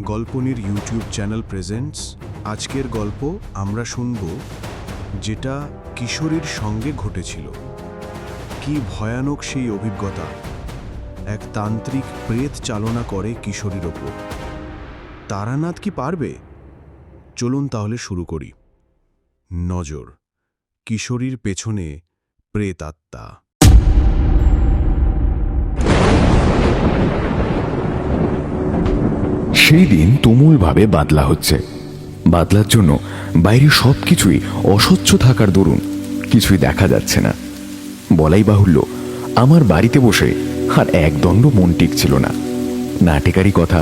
গল্পনির YouTube channel presents আজকের গল্প আমরা শুনব যেটা কিশোরীর সঙ্গে ঘটেছিল। কি ভয়ানক সেই অভিজ্ঞতা! এক তান্ত্রিক প্রেত চালনা করে কিশোরীর ওপর। তারানাথ কি পারবে? চলুন তাহলে শুরু করি। নজর, কিশোরীর পেছনে প্রেত আত্মা। সেই দিন তুমুলভাবে বাদলা হচ্ছে। বাদলার জন্য বাইরে সবকিছুই অস্বচ্ছ থাকার দরুন কিছুই দেখা যাচ্ছে না। বলাই বাহুল্য, আমার বাড়িতে বসে আর একদণ্ড মন টিকছিল না। নাটেকারি কথা,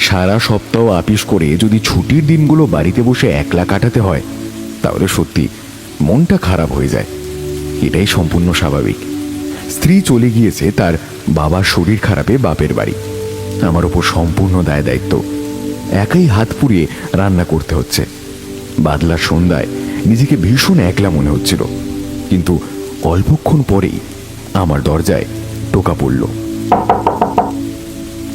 সারা সপ্তাহ আপিস করে যদি ছুটির দিনগুলো বাড়িতে বসে একলা কাটাতে হয় তাহলে সত্যি মনটা খারাপ হয়ে যায়। এটাই সম্পূর্ণ স্বাভাবিক। স্ত্রী চলে গিয়েছে তার বাবার শরীর খারাপে বাপের বাড়ি। আমার ওপর সম্পূর্ণ দায় দায়িত্ব। একাই হাত পুড়িয়ে রান্না করতে হচ্ছে। বাদলার সন্ধ্যায় নিজেকে ভীষণ একলা মনে হচ্ছিল, কিন্তু অল্পক্ষণ পরেই আমার দরজায় টোকা পড়ল।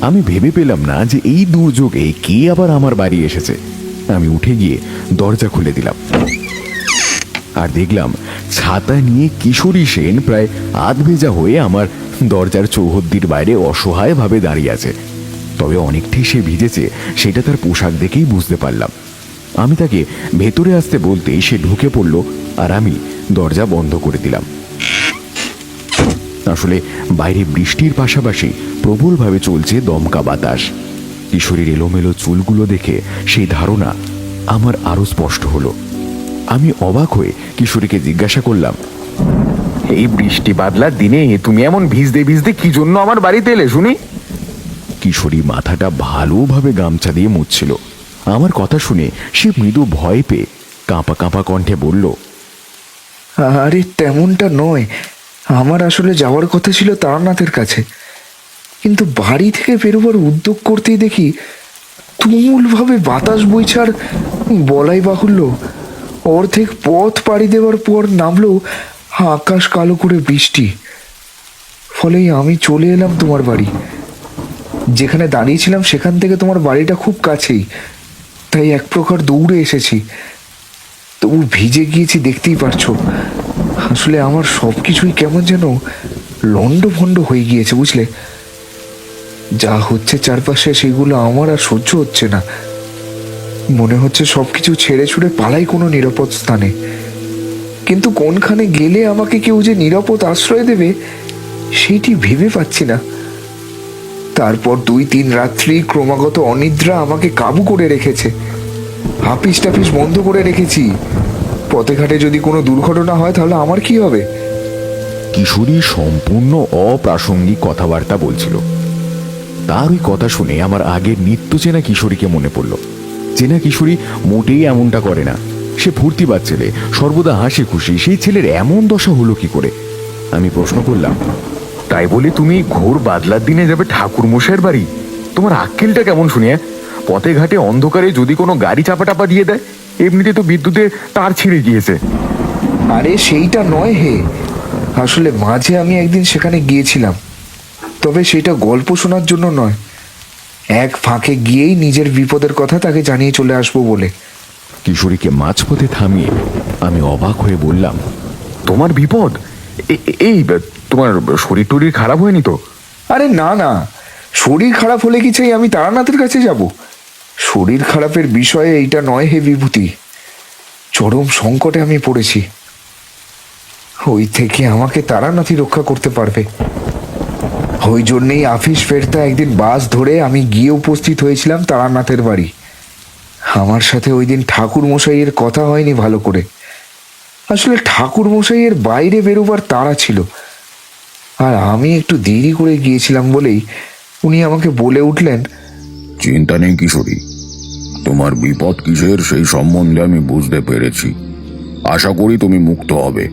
আমি ভেবে পেলাম না যে এই দুর্যোগে কে আবার আমার বাড়ি এসেছে। আমি উঠে গিয়ে দরজা খুলে দিলাম আর দেখলাম ছাতা নিয়ে কিশোরী সেন প্রায় আধভেজা হয়ে আমার দরজার চৌহদ্দির বাইরে অসহায়ভাবে দাঁড়িয়ে আছে। তবে অনেকটাই সে ভিজেছে সেটা তার পোশাক দেখেই বুঝতে পারলাম। আমি তাকে ভেতরে আসতে বলতেই সে ঢুকে পড়ল আর আমি দরজা বন্ধ করে দিলাম। আসলে বাইরে বৃষ্টির পাশাপাশি প্রবলভাবে চলছে দমকা বাতাস। কিশোরীর এলোমেলো চুলগুলো দেখে সেই ধারণা আমার আরো স্পষ্ট হলো। আমি অবাক হয়ে কিশোরীকে জিজ্ঞাসা করলাম, এই বৃষ্টি বাদলার দিনে তুমি এমন ভিজতে ভিজতে কি জন্য আমার বাড়িতে এলে শুনি? কিশোরী মাথাটা ভালোভাবে গামছা দিয়ে মুছছিল। আমার কথা শুনে সে মৃদু ভয় পেয়ে কাঁপা কাঁপা কণ্ঠে বলল, আরে তেমনটা নয়, আমার আসলে যাওয়ার কথা ছিল তারানাথের কাছে, কিন্তু বাড়ি থেকে বেরোবার উদ্যোগ করতেই দেখি তুমুলভাবে বাতাস বইছে। আর বলাই বাহুল্য, অর্ধেক পথ পাড়ি দেওয়ার পর নামলো আকাশ কালো করে বৃষ্টি। ফলেই আমি চলে এলাম তোমার বাড়ি। যেখানে দাঁড়িয়েছিলাম সেখান থেকে তোমার বাড়িটা খুব কাছেই, তাই এক প্রকার দৌড়ে এসেছি। তবু ভিজে গিয়েছি, দেখতেই পারছো। আসলে আমার সব কিছুই কেমন যেন লন্ডভন্ড হয়ে গিয়েছে, বুঝলে? যা হচ্ছে চারপাশে সেগুলো আমার আর সহ্য হচ্ছে না। মনে হচ্ছে সবকিছু ছেড়ে ছুড়ে পালাই কোনো নিরাপদ স্থানে, কিন্তু কোনখানে গেলে আমাকে কেউ যে নিরাপদ আশ্রয় দেবে সেইটি ভেবে পাচ্ছি না। তারপর 2-3 রাত্রি ক্রমাগত অনিদ্রা আমাকে কাবু করে রেখেছে। হাফিস টাফিস বন্ধ করে রেখেছি। পথে ঘাটে যদি কোনো দুর্ঘটনা হয় তাহলে আমার কি হবে? কিশোরী সম্পূর্ণ অপ্রাসঙ্গিক কথাবার্তা বলছিল। তার ওই কথা শুনে আমার আগের নিত্য চেনা কিশোরীকে মনে পড়ল। চেনা কিশোরী মোটেই এমনটা করে না। সে ফুর্তিবাজ ছেলে, সর্বদা হাসি খুশি। সেই ছেলের এমন দশা হলো কি করে? আমি প্রশ্ন করলাম, তাই বলে তুমি ঘোর বাদলার দিনে যাবে ঠাকুর মশাইয়ের বাড়ি? তোমার আক্কেলটা কেমন শুনিয়ে? পথে ঘাটে অন্ধকারে যদি কোনো গাড়ি চাপা টাপা দিয়ে দেয়? এমনিতে তো বিদ্যুতের তার ছিঁড়ে গিয়েছে। আরে সেইটা নয় হে, আসলে মাঝে আমি একদিন সেখানে গিয়েছিলাম, তবে সেটা গল্প শোনার জন্য নয়। এক ফাঁকে গিয়েই নিজের বিপদের কথা তাকে জানিয়ে চলে আসবো বলে। কিশোরীকে মাঝপথে থামিয়ে আমি অবাক হয়ে বললাম, তোমার বিপদ? এই তোমার শরীর টরীর খারাপ হয়নি তো? আরে না না, শরীর খারাপ হলে কি চাই আমি তারানাথের কাছে যাব? শরীর খারাপের বিষয়ে এইটা নয় হে বিভূতি। চরম সংকটে আমি পড়েছি, ওই থেকে আমাকে তারানাথই রক্ষা করতে পারবে। ওই জন্যেই আফিস ফেরতা একদিন বাস ধরে আমি গিয়ে উপস্থিত হয়েছিলাম তারানাথের বাড়ি। আমার সাথে ওই দিন ঠাকুর মশাইয়ের কথা হয়নি ভালো করে। আসলে ঠাকুর মশাইয়ের বাইরে বেরোবার তাড়া ছিল, আর আমি একটু দেরি করে গিয়েছিলাম বলেই উনি আমাকে বলে উঠলেন, চিন্তা নেই কিশোরী, তোমার বিপদ কিসের সেই সম্বন্ধে আমি বুঝতে পেরেছি। আশা করি তুমি মুক্ত হবে।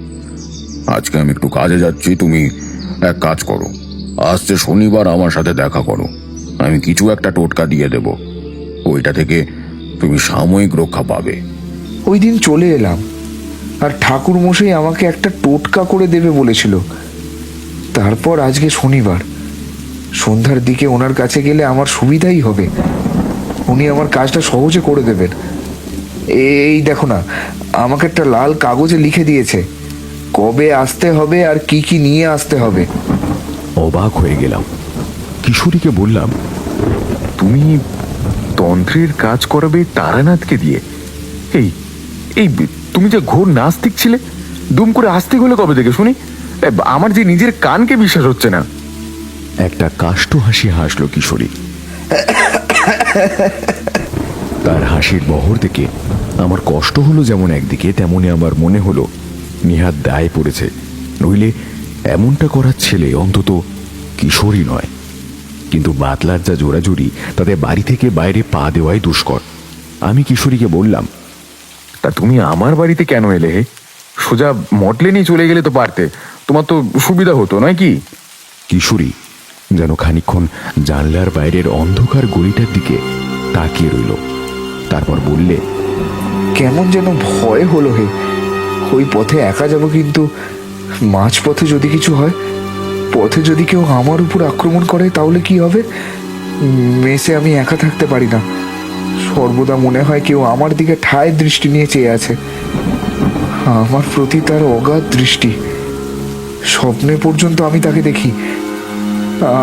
আজকে আমি একটু কাজে যাচ্ছি, তুমি এক কাজ করো, আসছে শনিবার আমার সাথে দেখা করো। আমি কিছু একটা টোটকা দিয়ে দেব, ওইটা থেকে তুমি সাময়িক রক্ষা পাবে। ওই দিন চলে এলাম, আর ঠাকুর মশাই আমাকে একটা টোটকা করে দেবে বলেছিল। তারপর আজকে শনিবার, সন্ধ্যার দিকে ওনার কাছে গেলে আমার সুবিধাই হবে। উনি আমার কাজটা সহজে করে দেবেন। এই দেখো না, আমাকে একটা লাল কাগজে লিখে দিয়েছে কবে আসতে হবে আর কি কি নিয়ে আসতে হবে। অবাক হয়ে গেলাম। কিশোরীকে বললাম, তুমি তন্ত্রের কাজ করাবে তারানাথকে দিয়ে? এই এই তুমি যে ঘোর নাস্তিক ছিলে, দুম করে আস্তিক হলে কবে থেকে শুনি? আমার যে নিজের কানকে বিশ্বাস হচ্ছে না। একটা কাষ্ঠ হাসি হাসলো কিশোরী। তার হাসির বহর থেকে আমার কষ্ট হলো যেমন একদিকে, তেমনি আমার মনে হলো নিহাত দায় পড়েছে, নইলে এমনটা করার ছেলে অন্তত কিশোরী নয়। কিন্তু বাতলার যা জোরাজুরি, তাতে বাড়ি থেকে বাইরে পা দেওয়াই দুষ্কর। আমি কিশোরীকে বললাম, তা তুমি আমার বাড়িতে কেন এলে হে? সোজা মটলে নিয়ে চলে গেলে তো পারতে, তোমার তো সুবিধা হতো, নয় কি? কিশোরী যেন খানিকক্ষণ জানলার বাইরের অন্ধকার গলিটার দিকে তাকিয়ে রইল, তারপর বললে, কেমন যেন ভয় হলো হে। ওই পথে একা যাব, কিন্তু মাঝ পথে যদি কিছু হয়, পথে যদি কেউ আমার উপর আক্রমণ করে তাহলে কি হবে? মেসে আমি একা থাকতে পারি না। সর্বদা মনে হয় কেউ আমার দিকে ঠায় দৃষ্টি নিয়ে চেয়ে আছে। আমার প্রতি তার অগাধ দৃষ্টি। স্বপ্নে পর্যন্ত আমি তাকে দেখি,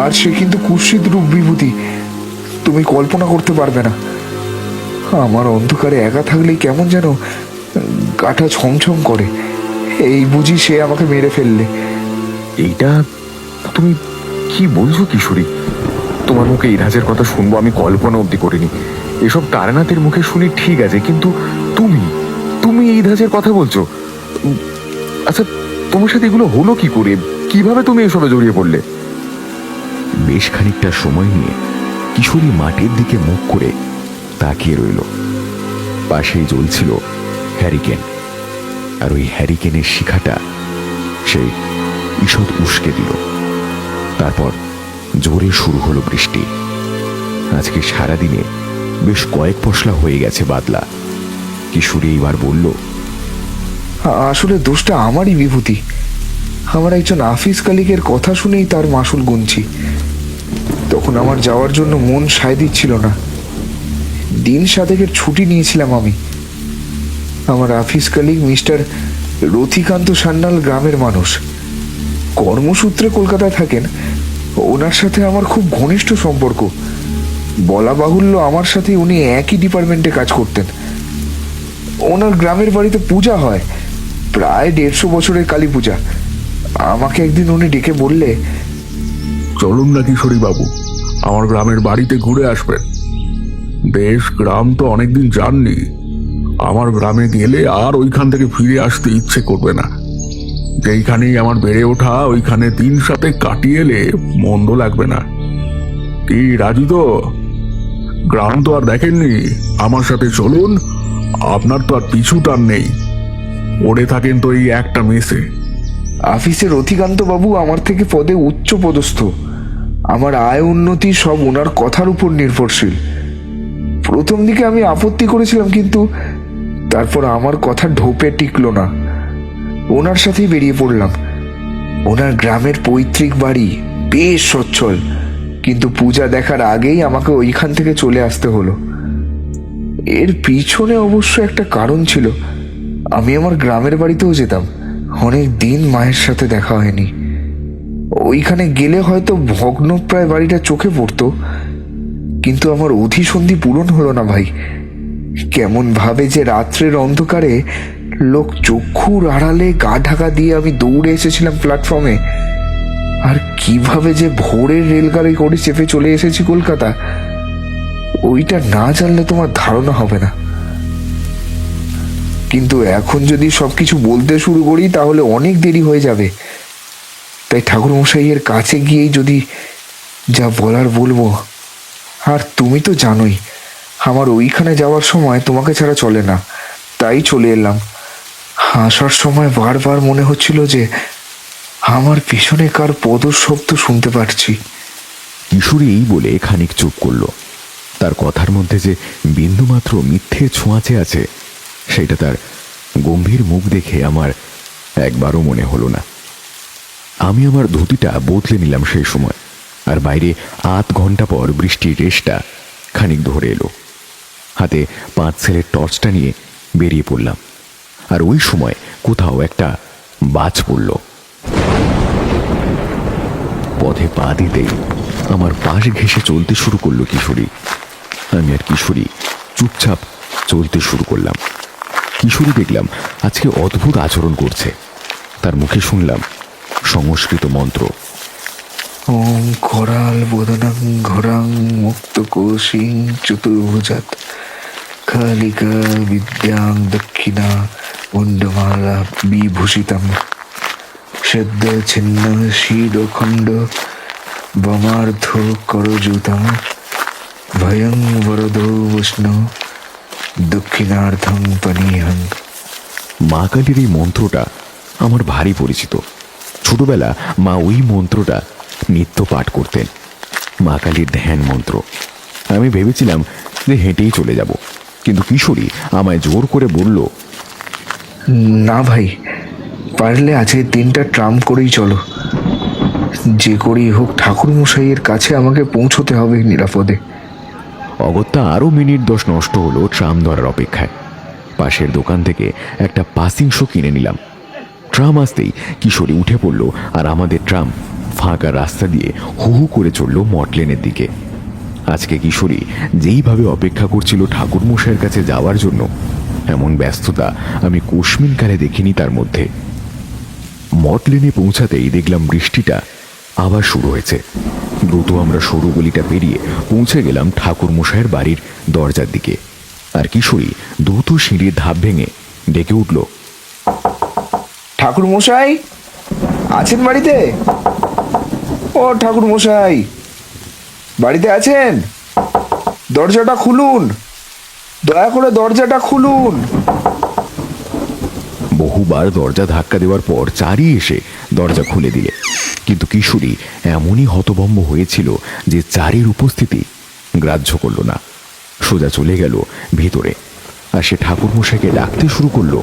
আর সে কিন্তু কুৎসিত রূপ বিভূতি, তুমি কল্পনা করতে পারবে না। আমার অন্ধকারে একা থাকলেই কেমন যেন গাটা ছমছম করে। এই বুঝি সে আমাকে মেরে ফেললে। এইটা তুমি কি বলছো কিশোরী? তোমার মুখে এই রাজের কথা শুনবো আমি কল্পনা অবধি করিনি। এসব তারানাথের মুখে শুনি ঠিক আছে, কিন্তু তুমি তুমি এই ধাজের কথা বলছো? আচ্ছা, তোমার সাথে এগুলো হলো কি করে? কিভাবে তুমি এসবে জড়িয়ে পড়লে? বেশ খানিকটা সময় নিয়ে কিশোরী মাটির দিকে মুখ করে তাকিয়ে রইল। পাশেই জ্বলছিল হ্যারিকেন, আর ওই হ্যারিকেনের শিখাটা সেই ঈষৎ উস্কে দিল। তারপর জোরে শুরু হলো বৃষ্টি। আজকে সারাদিনে বেশ কয়েক পশলা হয়ে গেছে বাদলা। কিশোরী এবার বলল, আসলে দোষটা আমারই বিভূতি। আমার একজন আফিস কালিকের কথা শুনেই তার মাসুল গুনছি। তখন আমার যাওয়ার জন্য মন সায় দিচ্ছিল না। দিন সাতেকের ছুটি নিয়েছিলাম আমি। আমার আফিস কালিক মিস্টার রথিকান্ত সান্যাল গ্রামের মানুষ, কর্মসূত্রে কলকাতায় থাকেন। ওনার সাথে আমার খুব ঘনিষ্ঠ সম্পর্ক। বলা বাহুল্য, আমার সাথে উনি একই ডিপার্টমেন্টে কাজ করতেন। ওনার গ্রামের বাড়িতে পূজা হয়, প্রায় 150 বছরের কালী পূজা। আমাকে একদিন উনি ডেকে বললে, চলুন না কিশোরী বাবু, আমার গ্রামের বাড়িতে ঘুরে আসবেন। বেশ, গ্রাম তো অনেকদিন যাননি। আমার গ্রামে গেলে আর ওইখান থেকে ফিরে আসতে ইচ্ছে করবে না। যেইখানেই আমার বেড়ে ওঠা, ওইখানে দিন সাথে কাটিয়ে এলে মন্দ লাগবে না। কি রাজি তো? গ্রাম তো আর দেখেননি, আমার সাথে চলুন। আপনার তো আর পিছু টান নেই, পড়ে থাকেন তো এই একটা মেসে। অফিসের রথিকান্ত বাবু আমার থেকে পদে উচ্চ পদস্থ। আমার আয় উন্নতি সব ওনার কথার উপর নির্ভরশীল। প্রথম দিকে আমি আপত্তি করেছিলাম, কিন্তু তারপর আমার কথা ঢোপে টিকলো না। ওনার সাথেই বেরিয়ে পড়লাম। ওনার গ্রামের পৈতৃক বাড়ি বেশ সচ্ছল, কিন্তু পূজা দেখার আগেই আমাকে ওইখান থেকে চলে আসতে হলো। এর পিছনে অবশ্য একটা কারণ ছিল। আমি আমার গ্রামের বাড়িতেও যেতাম, অনেক দিন মায়ের সাথে দেখা হয়নি। ওইখানে গেলে হয়তো ভগ্নপ্রায় বাড়িটা চোখে পড়তো, কিন্তু আমার অধিসন্ধি পূরণ হলো না ভাই। কেমন ভাবে যে রাত্রের অন্ধকারে লোক চক্ষুর আড়ালে গা ঢাকা দিয়ে আমি দৌড়ে এসেছিলাম প্ল্যাটফর্মে, আর কিভাবে যে ভোরের রেলগাড়ি করে চেপে চলে এসেছি কলকাতা, ওইটা না জানলে তোমার ধারণা হবে না। কিন্তু এখন যদি সবকিছু বলতে শুরু করি তাহলে অনেক দেরি হয়ে যাবে। তাই ঠাকুরমশাইয়ের কাছে গিয়েই যদি যা বলার বলবো। আর তুমি তো জানোই আমার ওইখানে যাওয়ার সময় তোমাকে ছাড়া চলে না, তাই চলে এলাম। আসার সময় বারবার মনে হচ্ছিল যে আমার পিছনে কার পদশব্দ শুনতে পারছি। কিশোরী এই বলে খানিক চুপ করল। তার কথার মধ্যে যে বিন্দুমাত্র মিথ্যে ছোঁয়াচে আছে, সেটা তার গম্ভীর মুখ দেখে আমার একবারও মনে হলো না। আমি আমার ধুতিটা বদলে নিলাম সেই সময়, আর বাইরে 8 ঘন্টা পর বৃষ্টির রেশটা খানিক ধরে এলো। হাতে 5 সেলের টর্চটা নিয়ে বেরিয়ে পড়লাম। আর ওই সময় কোথাও একটা বাজ পড়ল। পথে পা দিতেই আমার পাশ ঘেঁষে চলতে শুরু করলো কিশোরী। আমি আর কিশোরী চুপচাপ চলতে শুরু করলাম। কিশোরী দেখলাম আজকে অদ্ভুত আচরণ করছে। তার মুখে শুনলাম সংস্কৃত মন্ত্র। ওম করাল বোধনং ঘোরাং মুক্ত কোশিং চতুর্ভুজাত কালিকা বিদ্যাং দক্ষিণা মুন্ডমালা বিভূষিতম শ্রদ্ধ ছিন্ন শিরখণ্ড বমার্ধ করযুতম ভয়ং বরদ বৈষ্ণ দক্ষিণার্ধং পনিহং। মা কালীর এই মন্ত্রটা আমার ভারী পরিচিত। ছোটবেলা মা ওই মন্ত্রটা নিত্য পাঠ করতেন, মা কালীর ধ্যান মন্ত্র। আমি ভেবেছিলাম যে হেঁটেই চলে যাব, কিন্তু কিশোরী আমায় জোর করে বলল, না ভাই, পারলে আজকের দিনটা ট্রাম করেই চলো। যে করেই হোক ঠাকুরমশাইয়ের কাছে আমাকে পৌঁছতে হবে নিরাপদে। অগত্যা আরও মিনিট 10 নষ্ট হলো ট্রাম ধরার অপেক্ষায়। পাশের দোকান থেকে একটা পাসিং শো কিনে নিলাম। ট্রাম আসতেই কিশোরী উঠে পড়ল, আর আমাদের ট্রাম ফাঁকা রাস্তা দিয়ে হু হু করে চলল মটলেনের দিকে। আজকে কিশোরী যেইভাবে অপেক্ষা করছিল ঠাকুরমশাইয়ের কাছে যাওয়ার জন্য, এমন ব্যস্ততা আমি কোশমিনকালে দেখিনি তার মধ্যে। মটলেনে পৌঁছাতেই দেখলাম বৃষ্টিটা আবার শুরু হয়েছে। দ্রুত আমরা সরু গলিটা পেরিয়ে পৌঁছে গেলাম ঠাকুরমশাইয়ের বাড়ির দরজার দিকে। আর কিশোরী দ্রুত সিঁড়ির ধাপ ভেঙে ডেকে উঠল, ঠাকুরমশাই আছেন বাড়িতে? ও ঠাকুরমশাই, বাড়িতে আছেন? দরজাটা খুলুন, দয়া করে দরজাটা খুলুন। বহুবার দরজা ধাক্কা দেওয়ার পর চারি এসে দরজা খুলে দিলে, কিন্তু কিশোরী এমনই হতভম্ব হয়েছিল যে চারির উপস্থিতি গ্রাহ্য করল না। সোজা চলে গেল ভিতরে, আর সে ঠাকুরমশাইকে ডাকতে শুরু করলো,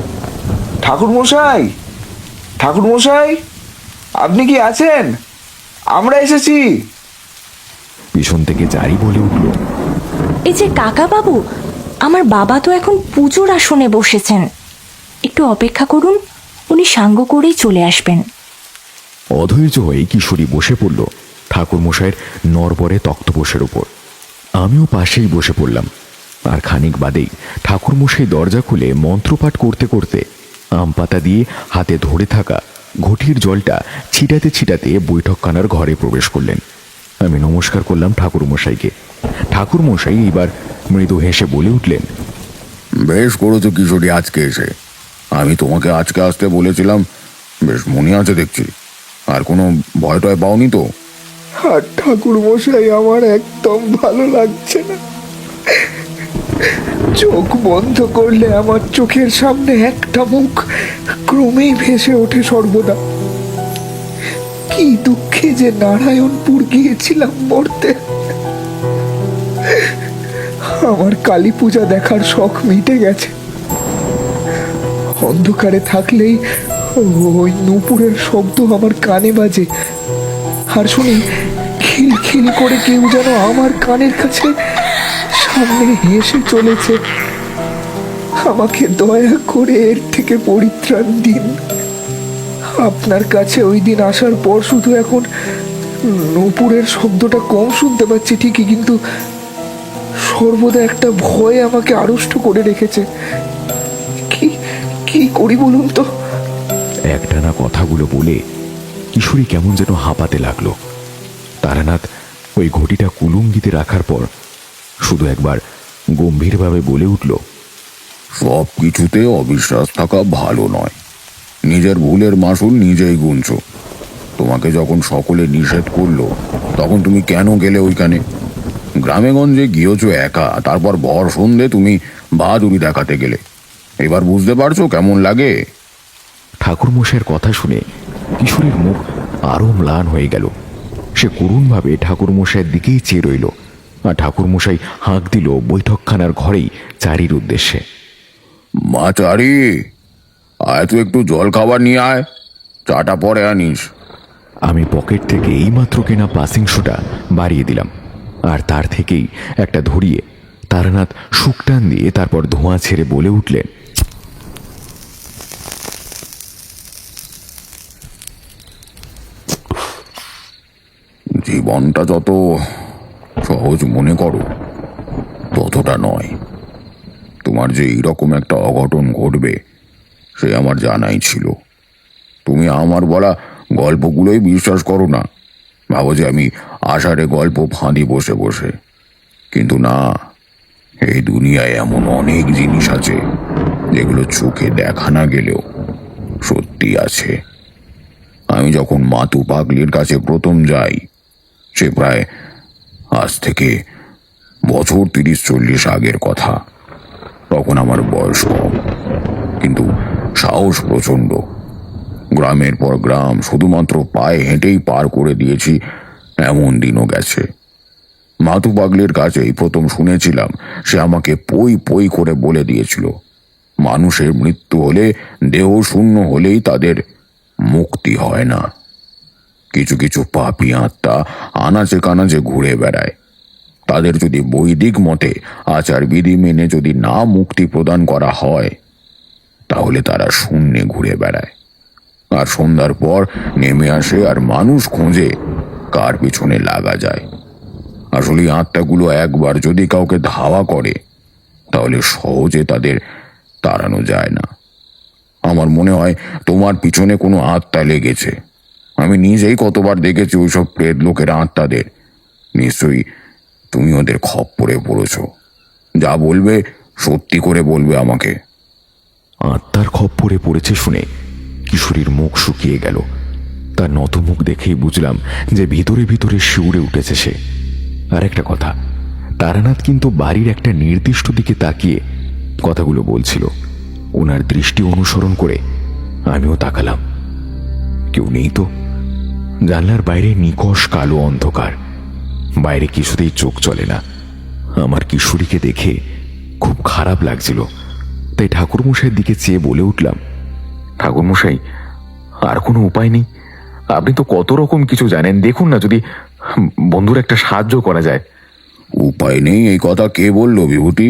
ঠাকুরমশাই, ঠাকুরমশাই, আপনি কি আছেন? আমরা এসেছি। পিছন থেকে চারি বলে উঠল, এই যে কাকা বাবু, আমার বাবা তো এখন পুজোর আসনে বসেছেন, একটু অপেক্ষা করুন, উনি সাঙ্গ করেই চলে আসবেন। অধৈর্য হয়ে কিশোরী বসে পড়ল ঠাকুরমশাইয়ের নরবরে তক্তপোষের উপর। আমিও পাশেই বসে পড়লাম। আর খানিক বাদেই ঠাকুরমশাই দরজা খুলে মন্ত্রপাঠ করতে করতে আম পাতা দিয়ে হাতে ধরে থাকা ঘটির জলটা ছিটাতে ছিটাতে বৈঠকখানার ঘরে প্রবেশ করলেন। আমি নমস্কার করলাম ঠাকুরমশাইকে। ঠাকুরমশাই এবার মৃদু হেসে বলে উঠলেন, বেশ করেছো কিশোরী আজকে এসে। আমি তোমাকে আজকে আসতে বলেছিলাম, বেশ মনে আছে দেখছি। আর কোনো ভয় টয় পাওনি তো? আর ঠাকুরমশাই, আমার একদম ভালো লাগছে না। চোখ বন্ধ করলে আমার চোখের সামনে একটা মুখ ক্রমেই ভেসে ওঠে সর্বদা। কি দুঃখে যে নারায়ণপুর গিয়েছিলাম মরতে। আমার কালী পূজা দেখার শখ মিটে গেছে। অন্ধকারে থাকলেই ওই নূপুরের শব্দ আমার কানে বাজে, আর শুনি খিলখিল করে কেউ যেন আমার কানের কাছে সামনে হেসে চলেছে। আমাকে দয়া করে এর থেকে পরিত্রাণ দিন। আপনার কাছে ওই দিন আসার পর শুধু এখন নূপুরের শব্দটা কম শুনতে পাচ্ছি ঠিকই, কিন্তু সর্বদা একটা ভয় আমাকে আড়ষ্ট করে রেখেছে। কি কি করি বলুন তো? একটানা কথাগুলো বলে কিশোরী কেমন যেন হাঁপাতে লাগলো। তারানাথ ওই ঘটিটা কুলুঙ্গিতে রাখার পর শুধু একবার গম্ভীরভাবে বলে উঠল, সব কিছুতে অবিশ্বাস থাকা ভালো নয়। নিজের ভুলের মাসুল নিজেই গুনছো। তোমাকে যখন সকলে নিষেধ করলো, তখন তুমি কেন গেলে ওইখানে? গ্রামেগঞ্জে গিয়েছো একা, তারপর ভর সন্ধে তুমি বাহাদুরি দেখাতে গেলে। এবার বুঝতে পারছো কেমন লাগে? ঠাকুরমশাইয়ের কথা শুনে কিশোরীর মুখ আরো ম্লান হয়ে গেল। সে করুণভাবে ঠাকুরমশাইয়ের দিকেই চেয়ে রইল, আর ঠাকুরমশাই হাঁক দিল বৈঠকখানার ঘরেই চারির উদ্দেশ্যে, মা চারি, আয় তো একটু জল খাবার নিয়ে আয়, চাটা পরে আনিস। আমি পকেট থেকে এইমাত্র কেনা পাসিং শোটা বাড়িয়ে দিলাম, আর তার থেকেই একটা ধরিয়ে তারানাথ শুকটান দিয়ে তারপর ধোঁয়া ছেড়ে বলে উঠলেন, জীবনটা যত সহজ মনে করো ততটা নয়। তোমার যে এইরকম একটা অঘটন ঘটবে সে আমার জানাই ছিল। তুমি আমার বলা গল্পগুলোই বিশ্বাস করো না, ভাবো যে আমি আষাঢ়ে গল্প ফাঁদি বসে বসে। কিন্তু না, এই দুনিয়ায় এমন অনেক জিনিস আছে যেগুলো চোখে দেখা না গেলেও সত্যি আছে। আমি যখন মাতু পাগলির কাছে প্রথম যাই, সে প্রায় আজ থেকে বছর 30-40 আগের কথা। তখন আমার বয়স কম, কিন্তু সাহস প্রচণ্ড। গ্রামের পর গ্রাম শুধুমাত্র পায়ে হেঁটেই পার করে দিয়েছি, এমন দিনও গেছে। মাতু পাগলির কাছেই প্রথম শুনেছিলাম, সে আমাকে পই পই করে বলে দিয়েছিল মানুষের মৃত্যু হলে, দেহ শূন্য হলেই তাদের মুক্তি হয় না। কিছু কিছু পাপী আত্মা আনাচে কানাচে ঘুরে বেড়ায়। তাদের যদি বৈদিক মতে আচার বিধি মেনে যদি না মুক্তি প্রদান করা হয়, তাহলে তারা শূন্যে ঘুরে বেড়ায়, আর সন্ধ্যার পর নেমে আসে আর মানুষ খোঁজে কার পিছনে লাগা যায়। আসলে আত্মাগুলো একবার যদি কাউকে ধাওয়া করে, তাহলে সহজে তাদের তাড়ানো যায় না। আমার মনে হয় তোমার পিছনে কোনো আত্মা লেগেছে। আমি নিজেই কতবার দেখেছি ওইসব প্রেত লোকের আত্মাদের। নিশ্চয়ই তুমি ওদের খপ্পরে পড়েছ। যা বলবে সত্যি করে বলবে আমাকে। আত্মার খপ্পরে পড়েছে শুনে কিশোরীর মুখ শুকিয়ে গেল। তার নত মুখ দেখেই বুঝলাম যে ভিতরে ভিতরে শিউরে উঠেছে সে। আর একটা কথা, তারানাথ কিন্তু বাড়ির একটা নির্দিষ্ট দিকে তাকিয়ে কথাগুলো বলছিল। ওনার দৃষ্টি অনুসরণ করে আমিও তাকালাম। কেউ নেই তো। জানলার বাইরে নিকষ কালো অন্ধকার, বাইরে কিছুতেই চোখ চলে না। আমার কিশোরীকে দেখে খুব খারাপ লাগছিল, তাই ঠাকুরমশাইয়ের দিকে চেয়ে বলে উঠলাম, ঠাকুরমশাই, আর কোনো উপায় নেই? আপনি তো কত রকম কিছু জানেন, দেখুন না যদি বন্ধুর একটা সাহায্য করা যায়। উপায় নেই এই কথা কে বললো বিভূতি?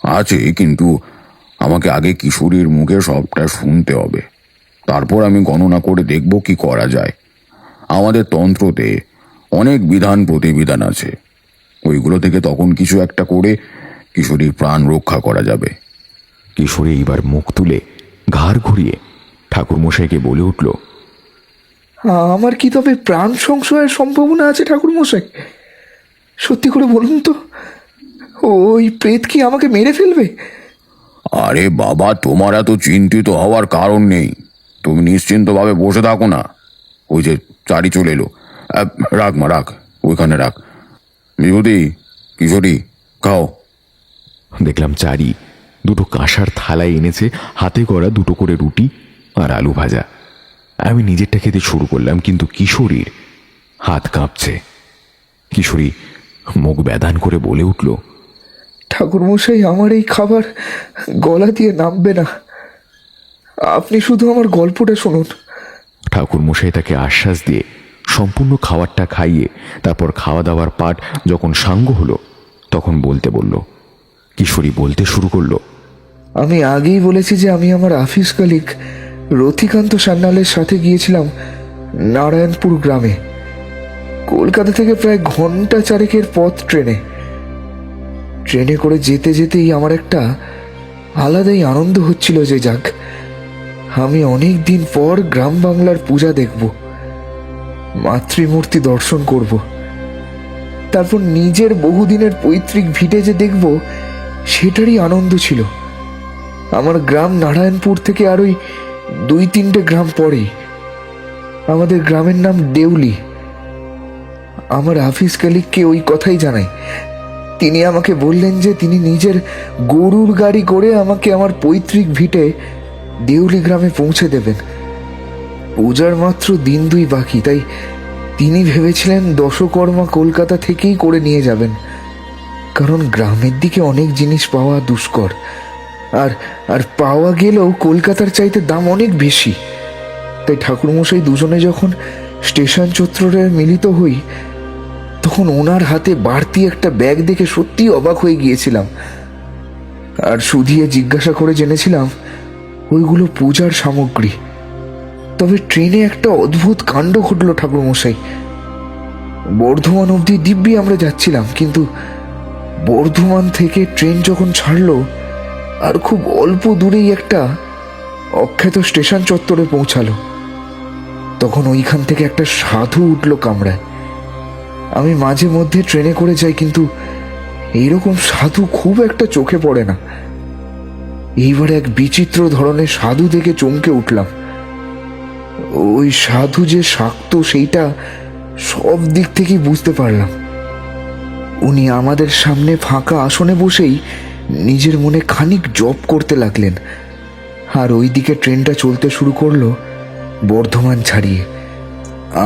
আছে, কিন্তু আমাকে আগে কিশোরীর মুখে সবটা শুনতে হবে, তারপর আমি গণনা করে দেখব কি করা যায়। আমাদের তন্ত্রতে অনেক বিধান প্রতিবিধান আছে, ওইগুলো থেকে তখন কিছু একটা করে কিশোরীর প্রাণ রক্ষা করা যাবে। কিশোরী এইবার মুখ তুলে ঘাড় ঘুরিয়ে ঠাকুরমশাইকে বলে উঠল, আমার কি তবে প্রাণ সংশয়ের সম্ভাবনা আছে ঠাকুরমশাই? সত্যি করে বলুন তো, ওই প্রেত কি আমাকে মেরে ফেলবে? আরে বাবা, তোমার এত চিন্তিত হওয়ার কারণ নেই। তুমি নিশ্চিন্তভাবে বসে থাকো না। ওই যে চারি চলে এলো, রাখ মা রাখ, ওইখানে রাখ। বিভূতি, কিশোরী, খাও। দেখলাম চারি দুটো কাঁসার থালায় এনেছে, হাতে করা দুটো করে রুটি আর আলু ভাজা। আমি নিজেরটা খেতে শুরু করলাম, কিন্তু কিশোরীর হাত কাঁপছে। কিশোরী মুখ ব্যাদান করে বলে উঠল, ঠাকুরমশাই, আমার এই খাবার গলা দিয়ে নামবে না। আপনি শুধু আমার গল্পটা শুনুন। ঠাকুরমশাই তাকে আশ্বাস দিয়ে সম্পূর্ণ খাবারটা খাইয়ে তারপর খাওয়া দাওয়ার পাট যখন সাঙ্গ হলো, তখন বলতে বলল। কিশোরী বলতে শুরু করলো, আমি আগেই বলেছি যে আমি আমার অফিস কলিগ রথিকান্ত সান্যালের সাথে গিয়েছিলাম নারায়ণপুর গ্রামে। কলকাতা থেকে প্রায় ঘন্টা 4 পথ ট্রেনে করে যেতে যেতেই আমার একটা আলাদাই আনন্দ হচ্ছিল যে যাক, আমি অনেক দিন পর গ্রাম বাংলার পূজা দেখব, মাতৃমূর্তি দর্শন করব, তারপর নিজের বহুদিনের পৈতৃক ভিটে যে দেখব, সেটারই আনন্দ ছিল। আমার গ্রাম নারায়ণপুর থেকে আর ওই 2-3টে গ্রাম পরেই। আমাদের গ্রামের নাম দেউলি। আমার অফিস কলিগকে ওই কথাই জানাই। তিনি আমাকে বললেন যে তিনি নিজের গরুর গাড়ি করে আমাকে আমার পৈতৃক ভিটে দেউলি গ্রামে পৌঁছে দেবেন। পূজার মাত্র 1-2 বাকি, তাই তিনি ভেবেছিলেন দশকর্মা কলকাতা থেকেই করে নিয়ে যাবেন, কারণ গ্রামের দিকে অনেক জিনিস পাওয়া দুষ্কর, আর পাওয়া গেলেও কলকাতার চাইতে দাম অনেক বেশি। তাই ঠাকুরমশাই দুজনে যখন স্টেশন চত্বরে মিলিত হই, তখন ওনার হাতে বাড়তি একটা ব্যাগ দেখে সত্যি অবাক হয়ে গিয়েছিলাম। আর শুধিয়ে জিজ্ঞাসা করে জেনেছিলাম ওইগুলো পূজার সামগ্রী। তবে ট্রেনে একটা অদ্ভুত কাণ্ড ঘটল ঠাকুরমশাই। বর্ধমান অবধি দিব্যি আমরা যাচ্ছিলাম, কিন্তু বর্ধমান থেকে ট্রেন যখন ছাড়লো আর খুব অল্প দূরেই একটা অখ্যাত স্টেশন চত্বরে পৌঁছালো, তখন ওইখান থেকে একটা সাধু উঠল কামরায়। আমি মাঝে মধ্যে ট্রেনে করে যাই, কিন্তু এইরকম সাধু খুব একটা চোখে পড়ে না। এইবার এক বিচিত্র ধরনের সাধু দেখে চমকে উঠলাম। ওই সাধু যে শাক্ত সেইটা সব দিক থেকেই বুঝতে পারলাম। উনি আমাদের সামনে ফাঁকা আসনে বসেই নিজের মনে খানিক জপ করতে লাগলেন, আর ওইদিকে ট্রেনটা চলতে শুরু করলো বর্ধমান ছাড়িয়ে।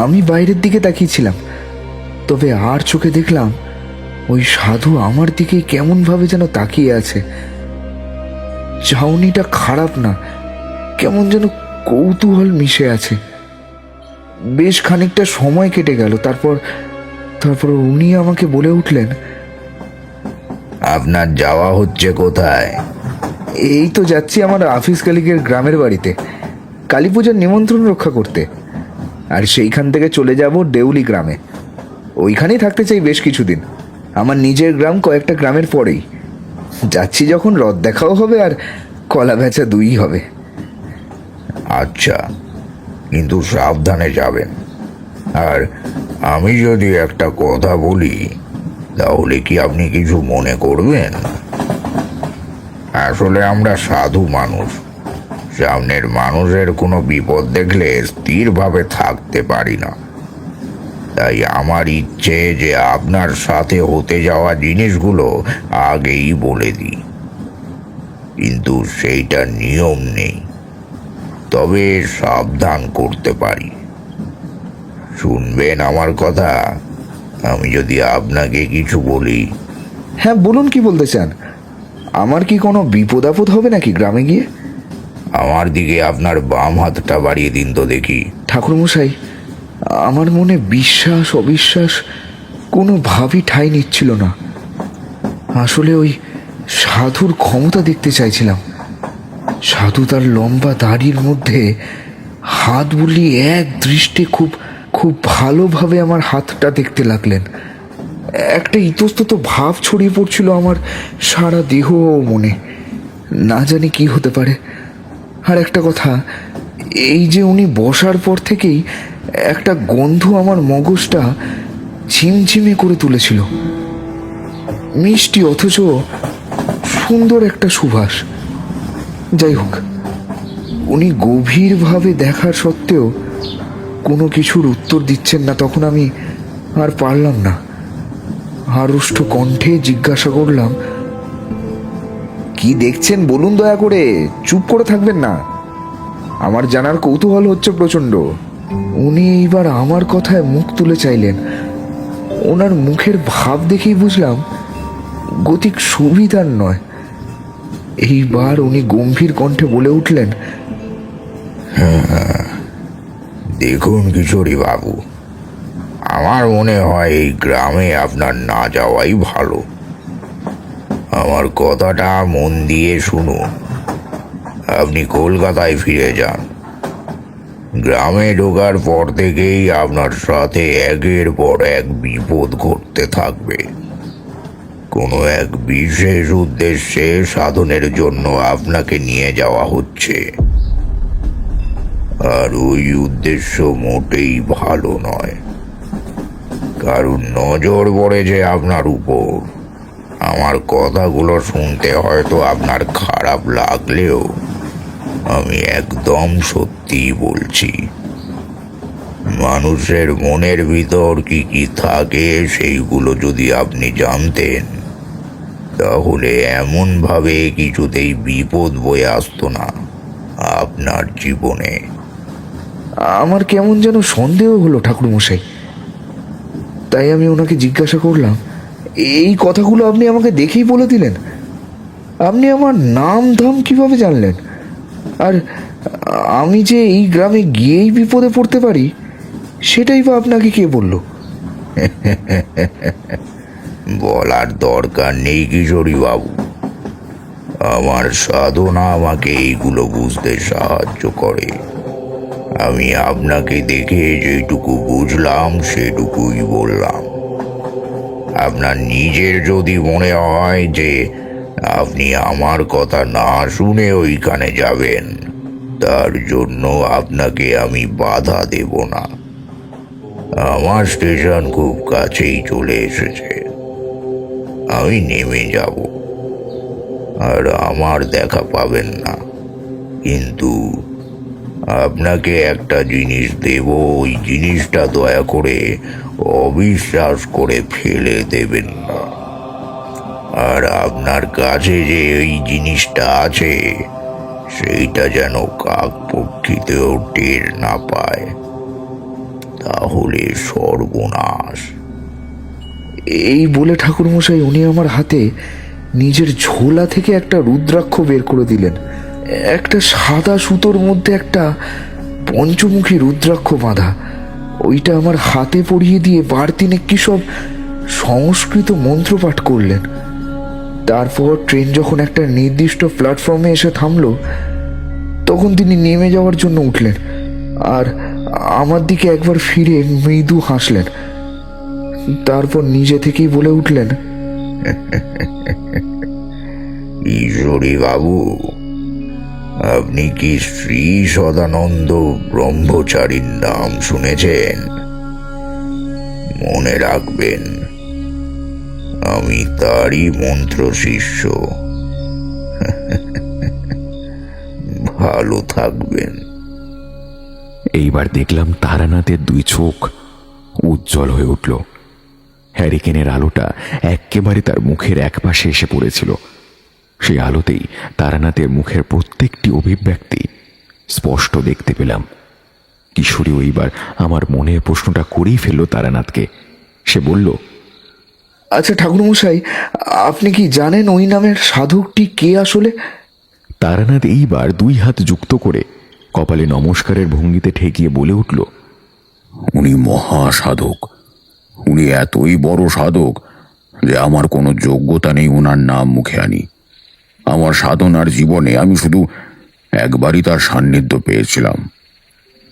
আমি বাইরের দিকে তাকিয়েছিলাম, তবে আর চোখে দেখলাম ওই সাধু আমার দিকে কেমনভাবে যেন তাকিয়ে আছে। চাউনিটা খারাপ না, কেমন যেন কৌতূহল মিশে আছে। বেশ খানিকটা সময় কেটে গেল। তারপর উনি আমাকে বলে উঠলেন, আপনার যাওয়া হচ্ছে কোথায়? এই তো যাচ্ছি আমার আফিস কালিকের গ্রামের বাড়িতে কালী পূজার নিমন্ত্রণ রক্ষা করতে, আর সেইখান থেকে চলে যাব দেউলি গ্রামে। ওইখানেই থাকতে চাই বেশ কিছুদিন। আমার নিজের গ্রাম কয়েকটা গ্রামের পরেই। যাচ্ছি যখন রথ দেখাও হবে আর কলা বেচা দুই হবে। আচ্ছা, কিন্তু সাবধানে যাবেন। আর আমি যদি একটা কথা বলি, তাহলে কি আপনি কিছু মনে করবেন? আসলে আমরা সাধু মানুষ, সামনের মানুষের কোনো বিপদ দেখলে স্থিরভাবে থাকতে পারি না। তাই আমার ইচ্ছে যে আপনার সাথে হতে যাওয়া জিনিসগুলো আগেই বলে দিই, কিন্তু সেইটা নিয়ম নেই। তবে সাবধান করতে পারি। শুনবেন আমার কথা? আমি যদি আপনাকে কিছু বলি। হ্যাঁ বলুন, কি বলতে চান? আমার কি কোনো বিপদ আপদ হবে নাকি গ্রামে গিয়ে? আমার দিকে আপনার বাম হাতটা বাড়িয়ে দিন তো দেখি। ঠাকুরমশাই, আমার মনে বিশ্বাস অবিশ্বাস কোনো ভাবই ঠাঁই নিচ্ছিল না। আসলে ওই সাধুর ক্ষমতা দেখতে চাইছিলাম। সাধু তার লম্বা দাড়ির মধ্যে হাত বুলিয়ে এক দৃষ্টে খুব খুব ভালোভাবে আমার হাতটা দেখতে লাগলেন। একটা ইতস্তত ভাব ছড়িয়ে পড়ছিল আমার সারা দেহ ও মনে। না জানি কি হতে পারে। আর একটা কথা, এই যে উনি বসার পর থেকেই একটা গন্ধ আমার মগজটা ঝিমঝিমে করে তুলেছিল। মিষ্টি অথচ সুন্দর একটা সুবাস। যাই হোক, উনি গভীরভাবে দেখার সত্ত্বেও কোনো কিছুর উত্তর দিচ্ছেন না। তখন আমি আর পারলাম না। আড়ষ্ট কণ্ঠে জিজ্ঞাসা করলাম, কি দেখছেন বলুন দয়া করে, চুপ করে থাকবেন না, আমার জানার কৌতূহল হচ্ছে প্রচণ্ড। উনি এইবার আমার কথায় মুখ তুলে চাইলেন। ওনার মুখের ভাব দেখেই বুঝলাম গতিক সুবিধার নয়। এইবার উনি গম্ভীর কণ্ঠে বলে উঠলেন, দেখুন কিশোরী বাবু, আমার মনে হয় এই গ্রামে আপনার না যাওয়াই ভালো। আমার কথাটা মন দিয়ে শুনুন। আপনি কলকাতায় ফিরে যান। গ্রামে ঢোকার পর থেকেই আপনার সাথে একের পর এক বিপদ ঘটতে থাকবে। কোনো এক বিশেষ উদ্দেশ্যে সাধনের জন্য আপনাকে নিয়ে যাওয়া হচ্ছে, আর ওই উদ্দেশ্য মোটেই ভালো নয়। কারণ নজর পড়েছে আপনার উপর। আমার কথাগুলো শুনতে হয়তো আপনার খারাপ লাগলেও আমি একদম সত্যি বলছি। মানুষের মনের ভিতর কি কি থাকে সেইগুলো যদি আপনি জানতেন, তাহলে এমনভাবে কিছুতেই বিপদ বয়ে আসতো না আপনার জীবনে। আমার কেমন যেন সন্দেহ হলো ঠাকুরমশাই। তাই আমি ওনাকে জিজ্ঞাসা করলাম, এই কথাগুলো আপনি আমাকে দেখেই বলে দিলেন? আপনি আমার নাম ধাম কিভাবে জানলেন? আর আমি যে এই গ্রামে গিয়েই বিপদে পড়তে পারি, সেটাই বা আপনাকে কে বলল? বলার দরকার নেই কিশোরী বাবু, আমার সাধনা আমাকে এইগুলো বুঝতে সাহায্য করে। আমি আপনাকে দেখে যেটুকু বুঝলাম সেটুকুই বললাম। আপনার নিজের যদি মনে হয় যে আপনি আমার কথা না শুনে ওইখানে যাবেন, তার জন্য আপনাকে আমি বাধা দেব না। আমার স্টেশন খুব কাছেই চলে এসেছে, আমি নেমে যাব, আর আমার দেখা পাবেন না। কিন্তু আপনাকে একটা জিনিস দেব, ওই জিনিসটা দয়া করে অবিশ্বাস করে ফেলে দেবেন না। আর আপনার কাছে যে এই জিনিসটা আছে সেইটা যেন কাকপক্ষীতেও টের না পায়, তাহলে সর্বনাশ। এই বলে ঠাকুরমশাই উনি আমার হাতে নিজের ঝোলা থেকে একটা রুদ্রাক্ষ বের করে দিলেন। একটা সাদা সুতোর মধ্যে একটা পঞ্চমুখী রুদ্রাক্ষ বাঁধা। ওইটা আমার হাতে পরিয়ে দিয়ে বারতিনে কি সব সংস্কৃত মন্ত্রপাঠ করলেন। তারপর ট্রেন যখন একটা নির্দিষ্ট প্ল্যাটফর্মে এসে থামলো, তখন তিনি নেমে যাওয়ার জন্য উঠলেন আর আমার দিকে একবার ফিরে মৃদু হাসলেন। তারপর নিজে থেকেই বলে উঠলেন, ঈশ্বরী বাবু, আপনি কি শ্রী সদানন্দ ব্রহ্মচারীর নাম শুনেছেন? মনে রাখবেন, আমি তারই মন্ত্র শিষ্য। ভালো থাকবেন। এইবার দেখলাম তারানাথের দুই চোখ উজ্জ্বল হয়ে উঠল। হ্যারিকেনের আলোটা একেবারে তার মুখের একপাশে এসে পড়েছিল। সেই আলোতেই তারানাথের মুখের প্রত্যেকটি অভিব্যক্তি স্পষ্ট দেখতে পেলাম। কিশোরী এইবার আমার মনের প্রশ্নটা করেই ফেলল তারানাথকে। সে বলল, আচ্ছা ঠাকুরমশাই, আপনি কি জানেন ওই নামের সাধকটি কে আসলে? তারানাথ এইবার দুই হাত যুক্ত করে কপালে নমস্কারের ভঙ্গিতে ঠেকিয়ে বলে উঠল, উনি মহাসাধক। উনি এতই বড় সাধক যে আমার কোনো যোগ্যতা নেই ওনার নাম মুখে আনি। আমার সাধনার জীবনে আমি শুধু একবারই তার সান্নিধ্য পেয়েছিলাম।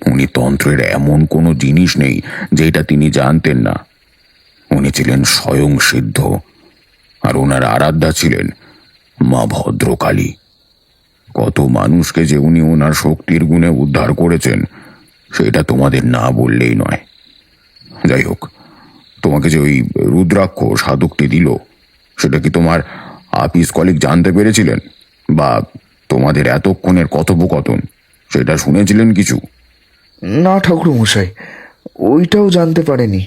উনি তন্ত্রের এমন কোনো জিনিস নেই যেটা তিনি জানতেন না। উনি ছিলেন স্বয়ং সিদ্ধ, আর ওনার আরাধ্যা ছিলেন মা ভদ্রকালী। কত মানুষকে যে উনি ওনার শক্তির গুণে উদ্ধার করেছেন সেটা তোমাদের না বললেই নয়। যাই হোক, তোমাকে যে ওই রুদ্রাক্ষ সাধকটি দিল, সেটা কি তোমার আপিস কলিগ জানতে পেরেছিলেন? বা তোমাদের এতক্ষণের কথোপকথন সেটা শুনেছিলেন কিছু? না ঠাকুরমশাই, ওইটাও জানতে পারেনি।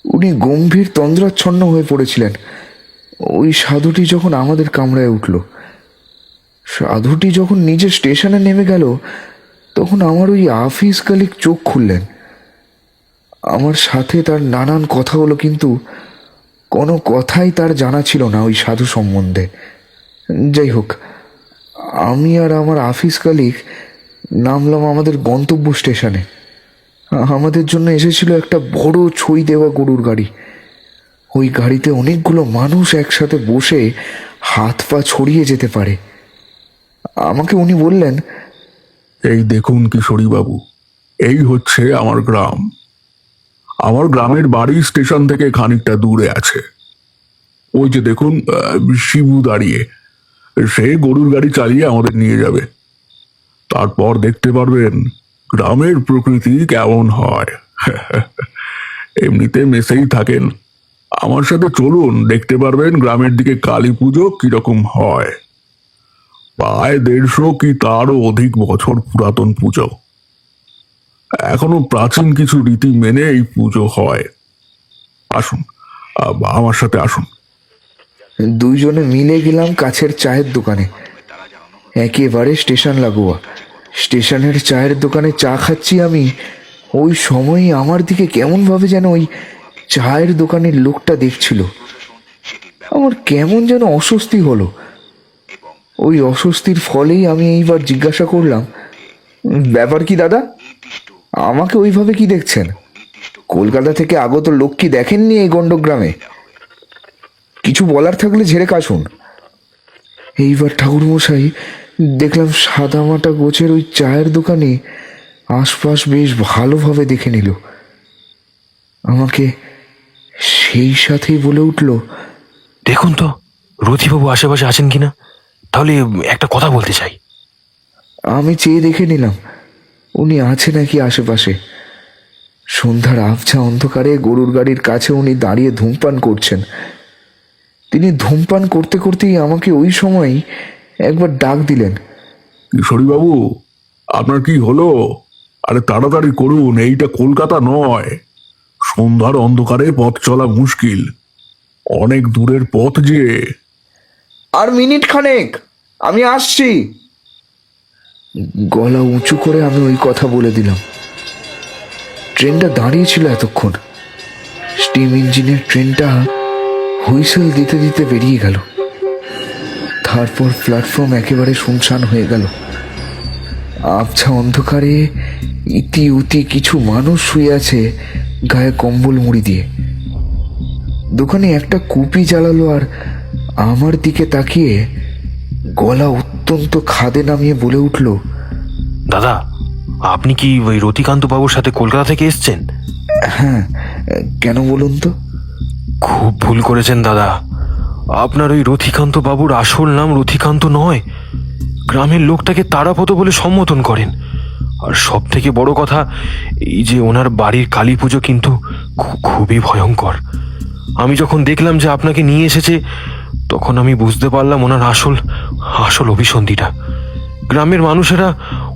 উনি গম্ভীর তন্দ্রাচ্ছন্ন হয়ে পড়েছিলেন ওই সাধুটি যখন আমাদের কামরায় উঠল। সাধুটি যখন নিজের স্টেশনে নেমে গেল, তখন আমার ওই আফিস কালিক চোখ খুললেন। আমার সাথে তার নানান কথা হলো, কিন্তু কোনো কথাই তার জানা ছিল না ওই সাধু সম্বন্ধে। যাই হোক, আমি আর আমার আফিস কালিক নামলাম আমাদের গন্তব্য স্টেশনে। আমাদের জন্য এসেছিল একটা বড় ছই দেওয়া গরুর গাড়ি। ওই গাড়িতে অনেকগুলো মানুষ একসাথে বসে হাত পা ছড়িয়ে যেতে পারে। আমাকে উনি বললেন, এই দেখুন কিশোরী বাবু, এই হচ্ছে আমার গ্রাম। আমার গ্রামের বাড়ি স্টেশন থেকে খানিকটা দূরে আছে। ওই যে দেখুন শিবু দাঁড়িয়ে, সে গরুর গাড়ি চালিয়ে আমাদের নিয়ে যাবে। তারপর দেখতে পারবেন গ্রামের প্রকৃতি কেমন হয়। এমনিতে মেসেই থাকেন, আমার সাথে চলুন, দেখতে পারবেন গ্রামের দিকে কালী পুজো কিরকম হয়। প্রায় 150 কি তারও অধিক বছর পুরাতন পুজো। এখনো প্রাচীন কিছু রীতি মেনে এই পুজো হয়। আসুন, আমার সাথে আসুন। দুইজনে মিলে গেলাম কাছের চায়ের দোকানে। একেবারে স্টেশন লাগোয়া। স্টেশনের চায়ের দোকানে চা খাচ্ছি আমি, ওই সময়ই আমার দিকে কেমনভাবে যেন ওই চায়ের দোকানের লোকটা দেখছিল। আমার কেমন যেন অস্বস্তি হলো। ওই অস্বস্তির ফলেই আমি এইবার জিজ্ঞাসা করলাম, ব্যাপার কি দাদা? আমাকে ওইভাবে কি দেখছেন? কলকাতা থেকে আগত লোক কি দেখেননি এই গণ্ডগ্রামে? কিছু বলার থাকলে ঝেড়ে কাশুন। এইবার ঠাকুরমশাই দেখলাম সাদামাটা গোছের ওই চায়ের দোকানে আশপাশ বেশ ভালোভাবে দেখে নিল। আমাকে সেই সাথেই বলে উঠল, দেখুন তো রথিবাবু আশেপাশে আছেন কিনা, তাহলে একটা কথা বলতে চাই। আমি চেয়ে দেখে নিলাম উনি আছে নাকি আশেপাশে। সন্ধ্যার আবছা অন্ধকারে গরুর গাড়ির কাছে উনি দাঁড়িয়ে ধূমপান করছেন। তিনি ধূমপান করতে করতেই আমাকে ওই সময় একবার ডাক দিলেন। কিশোরীবাবু, আপনার কি হলো? আরে তাড়াতাড়ি করুন, এইটা কলকাতা নয়। সন্ধ্যার অন্ধকারে পথ চলা মুশকিল, অনেক দূরের পথ যে। আর মিনিট খানেক, আমি আসছি। গলা উঁচু করে আমি ওই কথা বলে দিলাম। ট্রেনটা দাঁড়িয়েছিল এতক্ষণ। স্টিম ইঞ্জিনের ট্রেনটা হুইসেল দিতে দিতে বেরিয়ে গেল। তারপর প্ল্যাটফর্ম একেবারে শুনশান হয়ে গেল। আবছা অন্ধকারে ইতি উতি কিছু মানুষ শুয়ে আছে গায়ে কম্বল মুড়ি দিয়ে। দোকানে একটা কুপি জ্বালালো আর আমার দিকে তাকিয়ে গলা অত্যন্ত খাদে নামিয়ে বলে উঠল, দাদা, আপনি কি ওই রতিকান্ত বাবুর সাথে কলকাতা থেকে এসছেন? হ্যাঁ, কেন বলুন তো? খুব ভুল করেছেন দাদা। আপনার ওই রথিকান্ত বাবুর আসল নাম রথিকান্ত নয়। গ্রামের লোকটাকে তারাপদ বলে সম্বোধন করেন। আর সব থেকে বড় কথা এই যে ওনার বাড়ির কালী পুজো কিন্তু খুবই ভয়ঙ্কর। আমি যখন দেখলাম যে আপনাকে নিয়ে এসেছে, তখন আমি বুঝতে পারলাম ওনার আসল অভিসন্ধিটা। গ্রামের মানুষেরা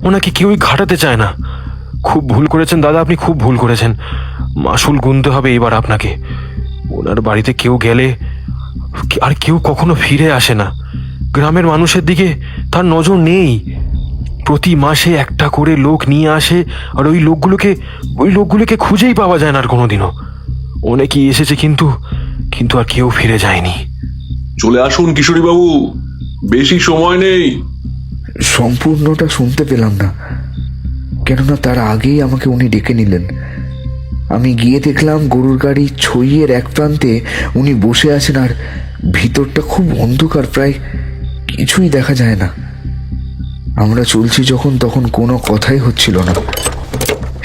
ওনাকে কেউই ঘাটাতে চায় না। খুব ভুল করেছেন দাদা, আপনি খুব ভুল করেছেন। মাসুল গুনতে হবে এবার আপনাকে। ওনার বাড়িতে কেউ গেলে আর কেউ কখনো ফিরে আসে না। গ্রামের মানুষের দিকে তার নজর নেই। প্রতি মাসে একটা করে লোক নিয়ে আসে, আর ওই লোকগুলোকে খুঁজেই পাওয়া যায় না আর কোনোদিনও। অনেকেই এসেছে কিন্তু আর কেউ ফিরে যায়নি। চলে আসুন কিশোরীবাবু, বেশি সময় নেই। সম্পূর্ণটা শুনতে পেলাম না, কেননা তার আগেই আমাকে উনি ডেকে নিলেন। আমি গিয়ে দেখলাম গরুর গাড়ি ছইয়ের এক প্রান্তে উনি বসে আছেন, আর ভিতরটা খুব অন্ধকার, প্রায় কিছুই দেখা যায় না। আমরা চলছি যখন, তখন কোনো কথাই হচ্ছিল না।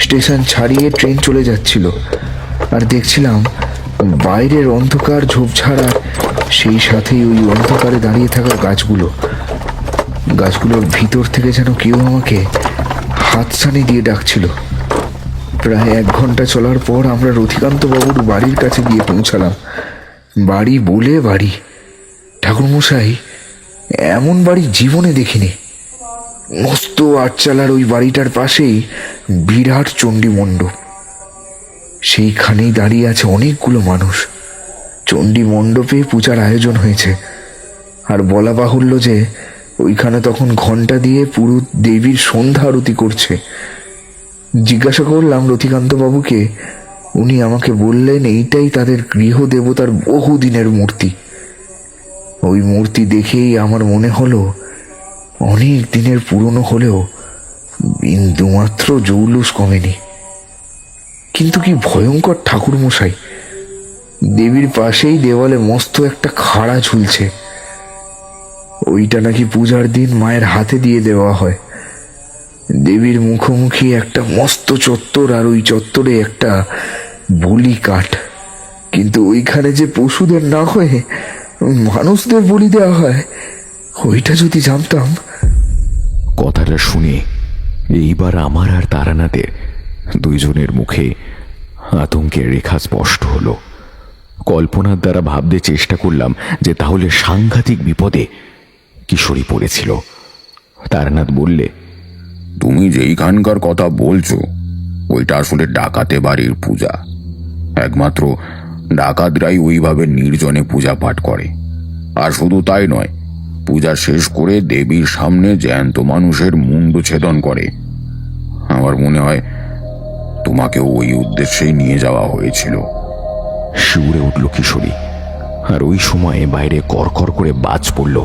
স্টেশন ছাড়িয়ে ট্রেন চলে যাচ্ছিল, আর দেখছিলাম বাইরের অন্ধকার ঝোপঝাড়, আর সেই সাথেই ওই অন্ধকারে দাঁড়িয়ে থাকা গাছগুলোর ভিতর থেকে যেন কেউ আমাকে হাতছানি দিয়ে ডাকছিল। প্রায় 1 ঘন্টা চলার পর আমরা রথিকান্ত বাবুর বাড়ির কাছে গিয়ে পৌঁছালাম। বাড়ি বলে বাড়ি, ঠাকুরমশাই, এমন বাড়ি জীবনে দেখিনি। মস্ত আটচালার ওই বাড়িটার পাশেই বিরাট চণ্ডী মণ্ডপ। সেইখানেই দাঁড়িয়ে আছে অনেকগুলো মানুষ। চণ্ডী মণ্ডপে পূজার আয়োজন হয়েছে, আর বলা বাহুল্য যে ওইখানে তখন ঘণ্টা দিয়ে পুরো দেবীর সন্ধ্যা আরতি করছে। জিজ্ঞাসা করলাম রথিকান্ত বাবুকে, উনি আমাকে বললেন এইটাই তাদের গৃহদেবতার বহুদিনের মূর্তি। ওই মূর্তি দেখেই আমার মনে হলো অনেক দিনের পুরনো হলেও বিন্দুমাত্র জৌলুস কমেনি। কিন্তু কি ভয়ঙ্কর ঠাকুরমশাই! দেবীর পাশেই দেওয়ালে মস্ত একটা খাড়া ঝুলছে। ওইটা নাকি পূজার দিন মায়ের হাতে দিয়ে দেওয়া হয়। দেবীর মুখোমুখি একটা মস্ত চত্বর, আর ওই চত্বরে একটা বলি কাঠ। কিন্তু ওইখানে যে পশুদের না হয়ে মানুষদের বলি দেওয়া হয়, ওইটা যদি জানতাম। কথাটা শুনে এইবার আমার আর তারানাথের দুইজনের মুখে আতঙ্কের রেখা স্পষ্ট হলো। কল্পনার দ্বারা ভাবতে চেষ্টা করলাম যে তাহলে সাংঘাতিক বিপদে কিশোরী পড়েছিল। তারানাথ বললে, তুমি যেইখানকার কথা বলছো ওইটা আসলে ডাকাতে বাড়ির পূজা। একমাত্র ডাকাতরাই ওইভাবে নির্জনে পূজা পাঠ করে। আর শুধু তাই নয়, পূজা শেষ করে দেবীর সামনে জ্যান্ত মানুষের মুন্ড ছেদন করে। আমার মনে হয় তোমাকে ওই উদ্দেশ্যেই নিয়ে যাওয়া হয়েছিল। শিউরে উঠল কিশোরী। আর ওই সময়ে বাইরে করকর করে বাজ পড়ল।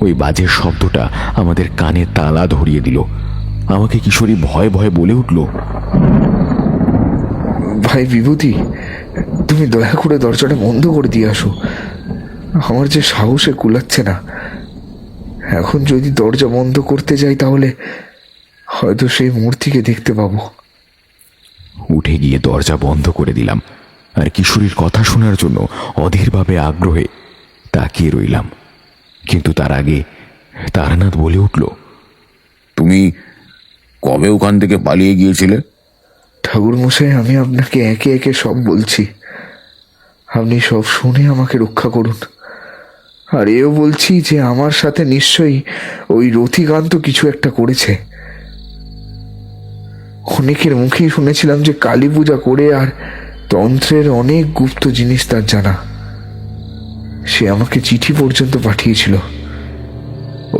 ওই বাজের শব্দটা আমাদের কানে তালা ধরিয়ে দিল। আমাকে কিশোরী ভয়ে ভয়ে বলে উঠল, ভাই বিভূতি, তুমি দয়া করে দরজাটা বন্ধ করে দিয়ে আসো। আমার যে সাহসে কুলাচ্ছে না। এখন যদি দরজা বন্ধ করতে যাই তাহলে হয়তো সেই মূর্তিকে দেখতে পাবো। উঠে গিয়ে দরজা বন্ধ করে দিলাম আর কিশোরীর কথা শোনার জন্য অধীরভাবে আগ্রহে তাকিয়ে রইলাম। কিন্তু তার আগে তারানাথ বলে উঠল, তুমি কবে ওখান থেকে পালিয়ে গিয়েছিলে? ঠাকুর মশাই, আমি আপনাকে একে একে সব বলছি। আপনি সব শুনে আমাকে রক্ষা করুন। আর এও বলছি যে আমার সাথে নিশ্চয়ই ওই রথিকান্ত কিছু একটা করেছে। অনেকের মুখেই শুনেছিলাম যে কালী পূজা করে আর তন্ত্রের অনেক গুপ্ত জিনিস তার জানা। সে আমাকে চিঠি পর্যন্ত পাঠিয়েছিল।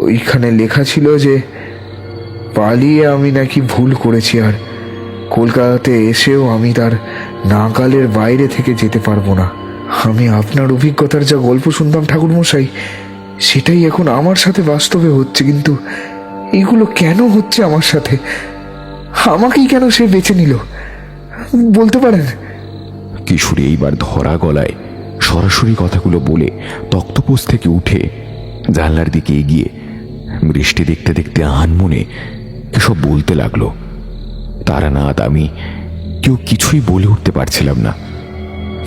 ওইখানে লেখা ছিল যে পালিয়ে আমি নাকি ভুল করেছি, আর কলকাতাতে এসেও আমি তার নাগালের বাইরে থেকে যেতে পারবো না। আমি আপনার অভিজ্ঞতার যা গল্প শুনতাম ঠাকুরমশাই, সেটাই এখন আমার সাথে বাস্তবে হচ্ছে। কিন্তু এগুলো কেন হচ্ছে আমার সাথে? আমাকেই কেন সে বেছে নিল বলতে পারেন? কিশোরী এইবার ধরা গলায় সরাসরি কথাগুলো বলে তক্তপোষ থেকে উঠে জানলার দিকে এগিয়ে বৃষ্টি দেখতে দেখতে আনমনে এসব বলতে লাগলো। তারানাথ, আমি কেউ কিছুই বলে উঠতে পারছিলাম না।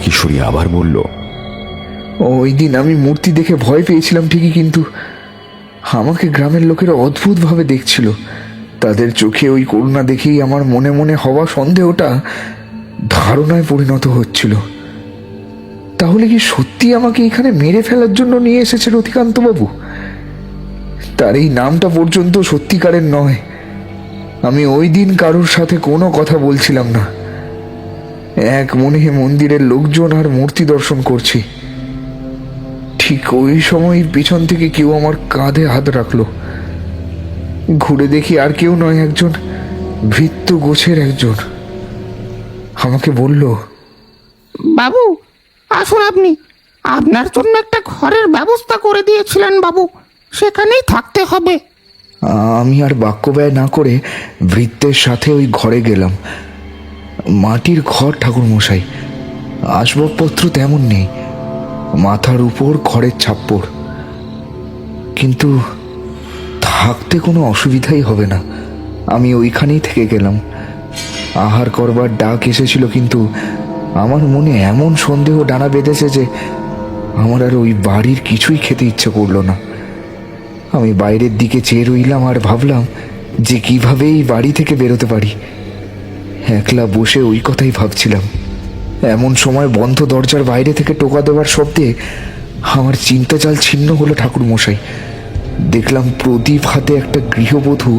কিশোরী আবার বলল, ওই দিন আমি মূর্তি দেখে ভয় পেয়েছিলাম ঠিকই, কিন্তু আমাকে গ্রামের লোকেরা অদ্ভুতভাবে দেখছিল। তাদের চোখে ওই করুণা দেখেই আমার মনে মনে হওয়া সন্দেহটা ধারণায় পরিণত হচ্ছিল। তাহলে কি সত্যি আমাকে এখানে মেরে ফেলার জন্য নিয়ে এসেছে রথিকান্ত বাবু? তার এই নামটা পর্যন্ত সত্যিকারের নয়। আমি ওই দিন কারোর সাথে কোনো কথা বলছিলাম না। এক মনে মন্দিরের লোকজন আর মূর্তি দর্শন করছি। ঠিক ওই সময় পিছন থেকে কেউ আমার কাঁধে হাত রাখলো। ঘুরে দেখি আর কেউ নয়, একজন ভৃত্য গোছের একজন। আমাকে বলল, বাবু আসুন, আপনি আপনার জন্য একটা ঘরের ব্যবস্থা করে দিয়েছিলেন বাবু, সেখানেই থাকতে হবে। আমি আর বাক্য ব্যয় না করে ভৃত্যের সাথে ওই ঘরে গেলাম। মাটির ঘর ঠাকুরমশাই, আসবাবপত্র তেমন নেই, মাথার উপর খড়ের ছাপ্পড়। কিন্তু থাকতে কোনো অসুবিধাই হবে না। আমি ওইখানেই থেকে গেলাম। আহার করবার ডাক এসেছিল, কিন্তু আমার মনে এমন সন্দেহ ডানা বেঁধেছে যে আমার আর ওই বাড়ির কিছুই খেতে ইচ্ছে করলো না। আমি বাইরের দিকে চেয়ে রইলাম আর ভাবলাম যে কিভাবে এই বাড়ি থেকে বেরোতে পারি। একলা বসে ওই কথাই ভাবছিলাম। এমন সময় বন্ধ দরজার বাইরে থেকে টোকা দেওয়ার শব্দে আমার চিন্তাজাল ছিন্ন হলো ঠাকুরমশাই। দেখলাম প্রদীপ হাতে একটা গৃহবধূ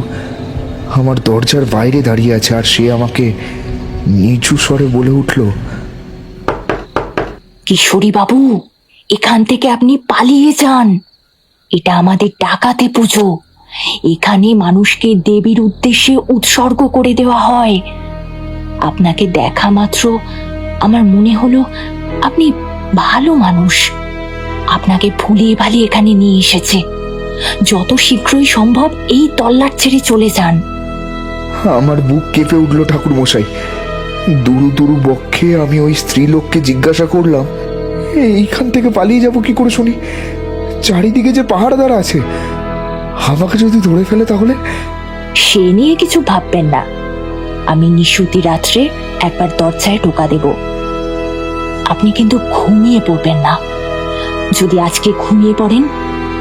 আমার দরজার বাইরে দাঁড়িয়ে আছে, আর সে আমাকে নিচু স্বরে বলে উঠল, কিশোরী বাবু, এখান থেকে আপনি পালিয়ে যান। এটা আমাদের ডাকাতে পুজো। এখানে মানুষকে দেবীর উদ্দেশ্যে উৎসর্গ করে দেওয়া হয়। আপনাকে দেখা মাত্র আমার মনে হলো আপনি ভালো মানুষ। আপনাকে ভুলিয়ে ভালিয়ে এখানে নিয়ে এসেছে। যত শীঘ্রই সম্ভব এই তল্লাট ছেড়ে চলে যান। আমার বুক কেঁপে উঠল ঠাকুরমশাই। দুরু দুরু বক্ষে আমি ওই স্ত্রীলোককে জিজ্ঞাসা করলাম, এইখান থেকে পালিয়ে যাব কি করে শুনি? চারিদিকে যে পাহাড়দার আছে, আমাকে যদি ধরে ফেলে তাহলে? সে নিয়ে কিছু ভাববেন না। আমি নিশুতি রাত্রে একবার দরজায় টোকা দেব। আপনি কিন্তু ঘুমিয়ে পড়বেন না। যদি আজকে ঘুমিয়ে পড়েন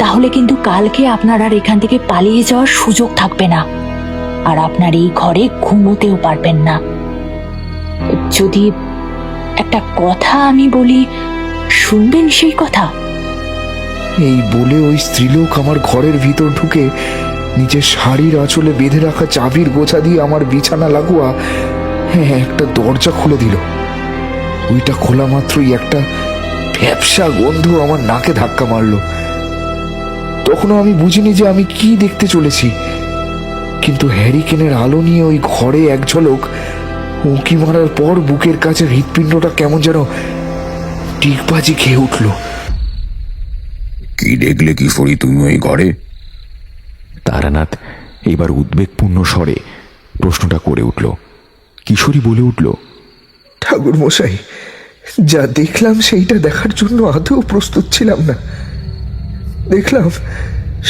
তাহলে কিন্তু কালকে আপনার আর এখান থেকে পালিয়ে যাওয়ার সুযোগ থাকবে না, আর আপনার এই ঘরে ঘুমোতেও পারবেন না। যদি একটা কথা আমি বলি, শুনবেন সেই কথা? এই বলে ওই স্ত্রীলোক আমার ঘরের ভিতর ঢুকে নিজের শাড়ির আঁচলে বেঁধে রাখা চাবির গোছা দিয়ে আমার বিছানা লাগোয়া একটা দরজা খুলে দিল। ওইটা খোলা মাত্রই একটা ভ্যাপসা গন্ধ আমার নাকে ধাক্কা মারলো। তখনও আমি বুঝিনি যে আমি কি দেখতে চলেছি, কিন্তু হ্যারিকেনের আলো নিয়ে ওই ঘরে এক ঝলক উঁকি মারার পর বুকের কাছে হৃৎপিণ্ডটা কেমন যেন টিকবাজি খেয়ে উঠল। কি দেখলে কিশোরী তুমি ওই ঘরে? তারানাথ এবার উদ্বেগপূর্ণ স্বরে প্রশ্নটা করে উঠল। কিশোরী বলে উঠল, ঠাকুর মশাই, যা দেখলাম সেইটা দেখার জন্য আদৌ প্রস্তুত ছিলাম না। দেখলাম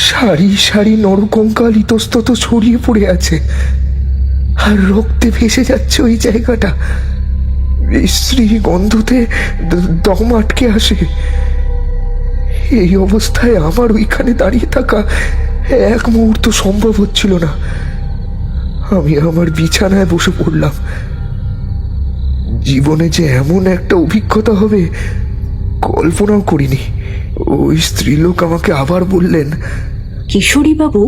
সারি সারি নরকঙ্কাল ইতস্তত ছড়িয়ে পড়ে আছে, আর রক্তে ভেসে যাচ্ছে ওই জায়গাটা। বিশ্রী গন্ধতে দম আটকে আসে। এই অবস্থায় আমার ওইখানে দাঁড়িয়ে থাকা এক মুহূর্ত সম্ভব হচ্ছিল না। আমি আমার বিছানায় বসে পড়লাম। জীবনে যে এমন একটা অভিজ্ঞতা হবে কল্পনাও করিনি। ওই স্ত্রীলোক আমাকে আবার বললেন, কিশোরী বাবু,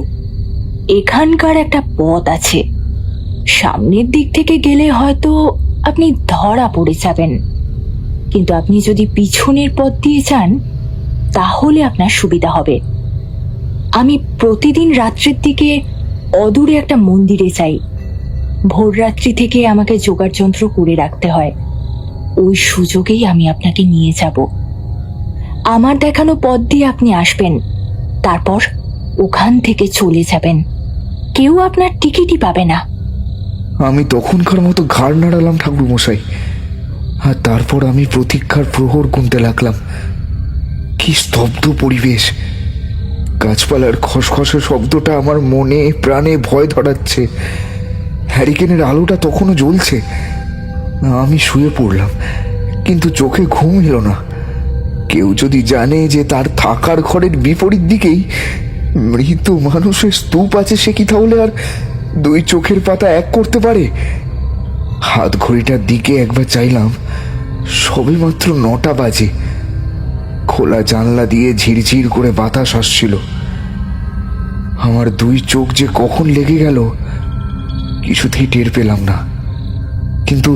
এখানকার একটা পথ আছে, সামনের দিক থেকে গেলে হয়তো আপনি ধরা পড়ে যাবেন, কিন্তু আপনি যদি পিছনের পথ দিয়ে যান তাহলে আপনার সুবিধা হবে। আমি প্রতিদিন রাত্রের দিকে অদূরে একটা মন্দিরে যাই। ভোররাত্রি থেকে আমাকে জোগাড় যন্ত্র করে রাখতে হয়। ওই সুযোগেই আমি আপনাকে নিয়ে যাব। আমার দেখানো পথ দিয়ে আপনি আসবেন, তারপর ওখান থেকে চলে যাবেন। কেউ আপনার টিকিটই পাবে না। আমি তখনকার মতো ঘাড় নাড়ালাম ঠাকুর মশাই, আর তারপর আমি প্রতীক্ষার প্রহর গুনতে লাগলাম। কি স্তব্ধ পরিবেশ! গাছপালার খসখসে শব্দটা আমার মনে প্রাণে ভয় ধরাচ্ছে। হ্যারিকেনের আলোটা তখনও জ্বলছে। আমি শুয়ে পড়লাম, কিন্তু চোখে ঘুম এলো না। কেউ যদি জানে যে তার থাকার ঘরের বিপরীত দিকেই মৃত মানুষের স্তূপ আছে, সে কি তাহলে আর দুই চোখের পাতা এক করতে পারে? হাত ঘড়িটার দিকে একবার চাইলাম, সবে মাত্র 9টা বাজে। খোলা জানলা দিয়ে ঝিরঝির করে বাতাস আসছিল। আমার দুই চোখ যে কখন লেগে গেল কিছুতেই টের পেলাম না, কিন্তু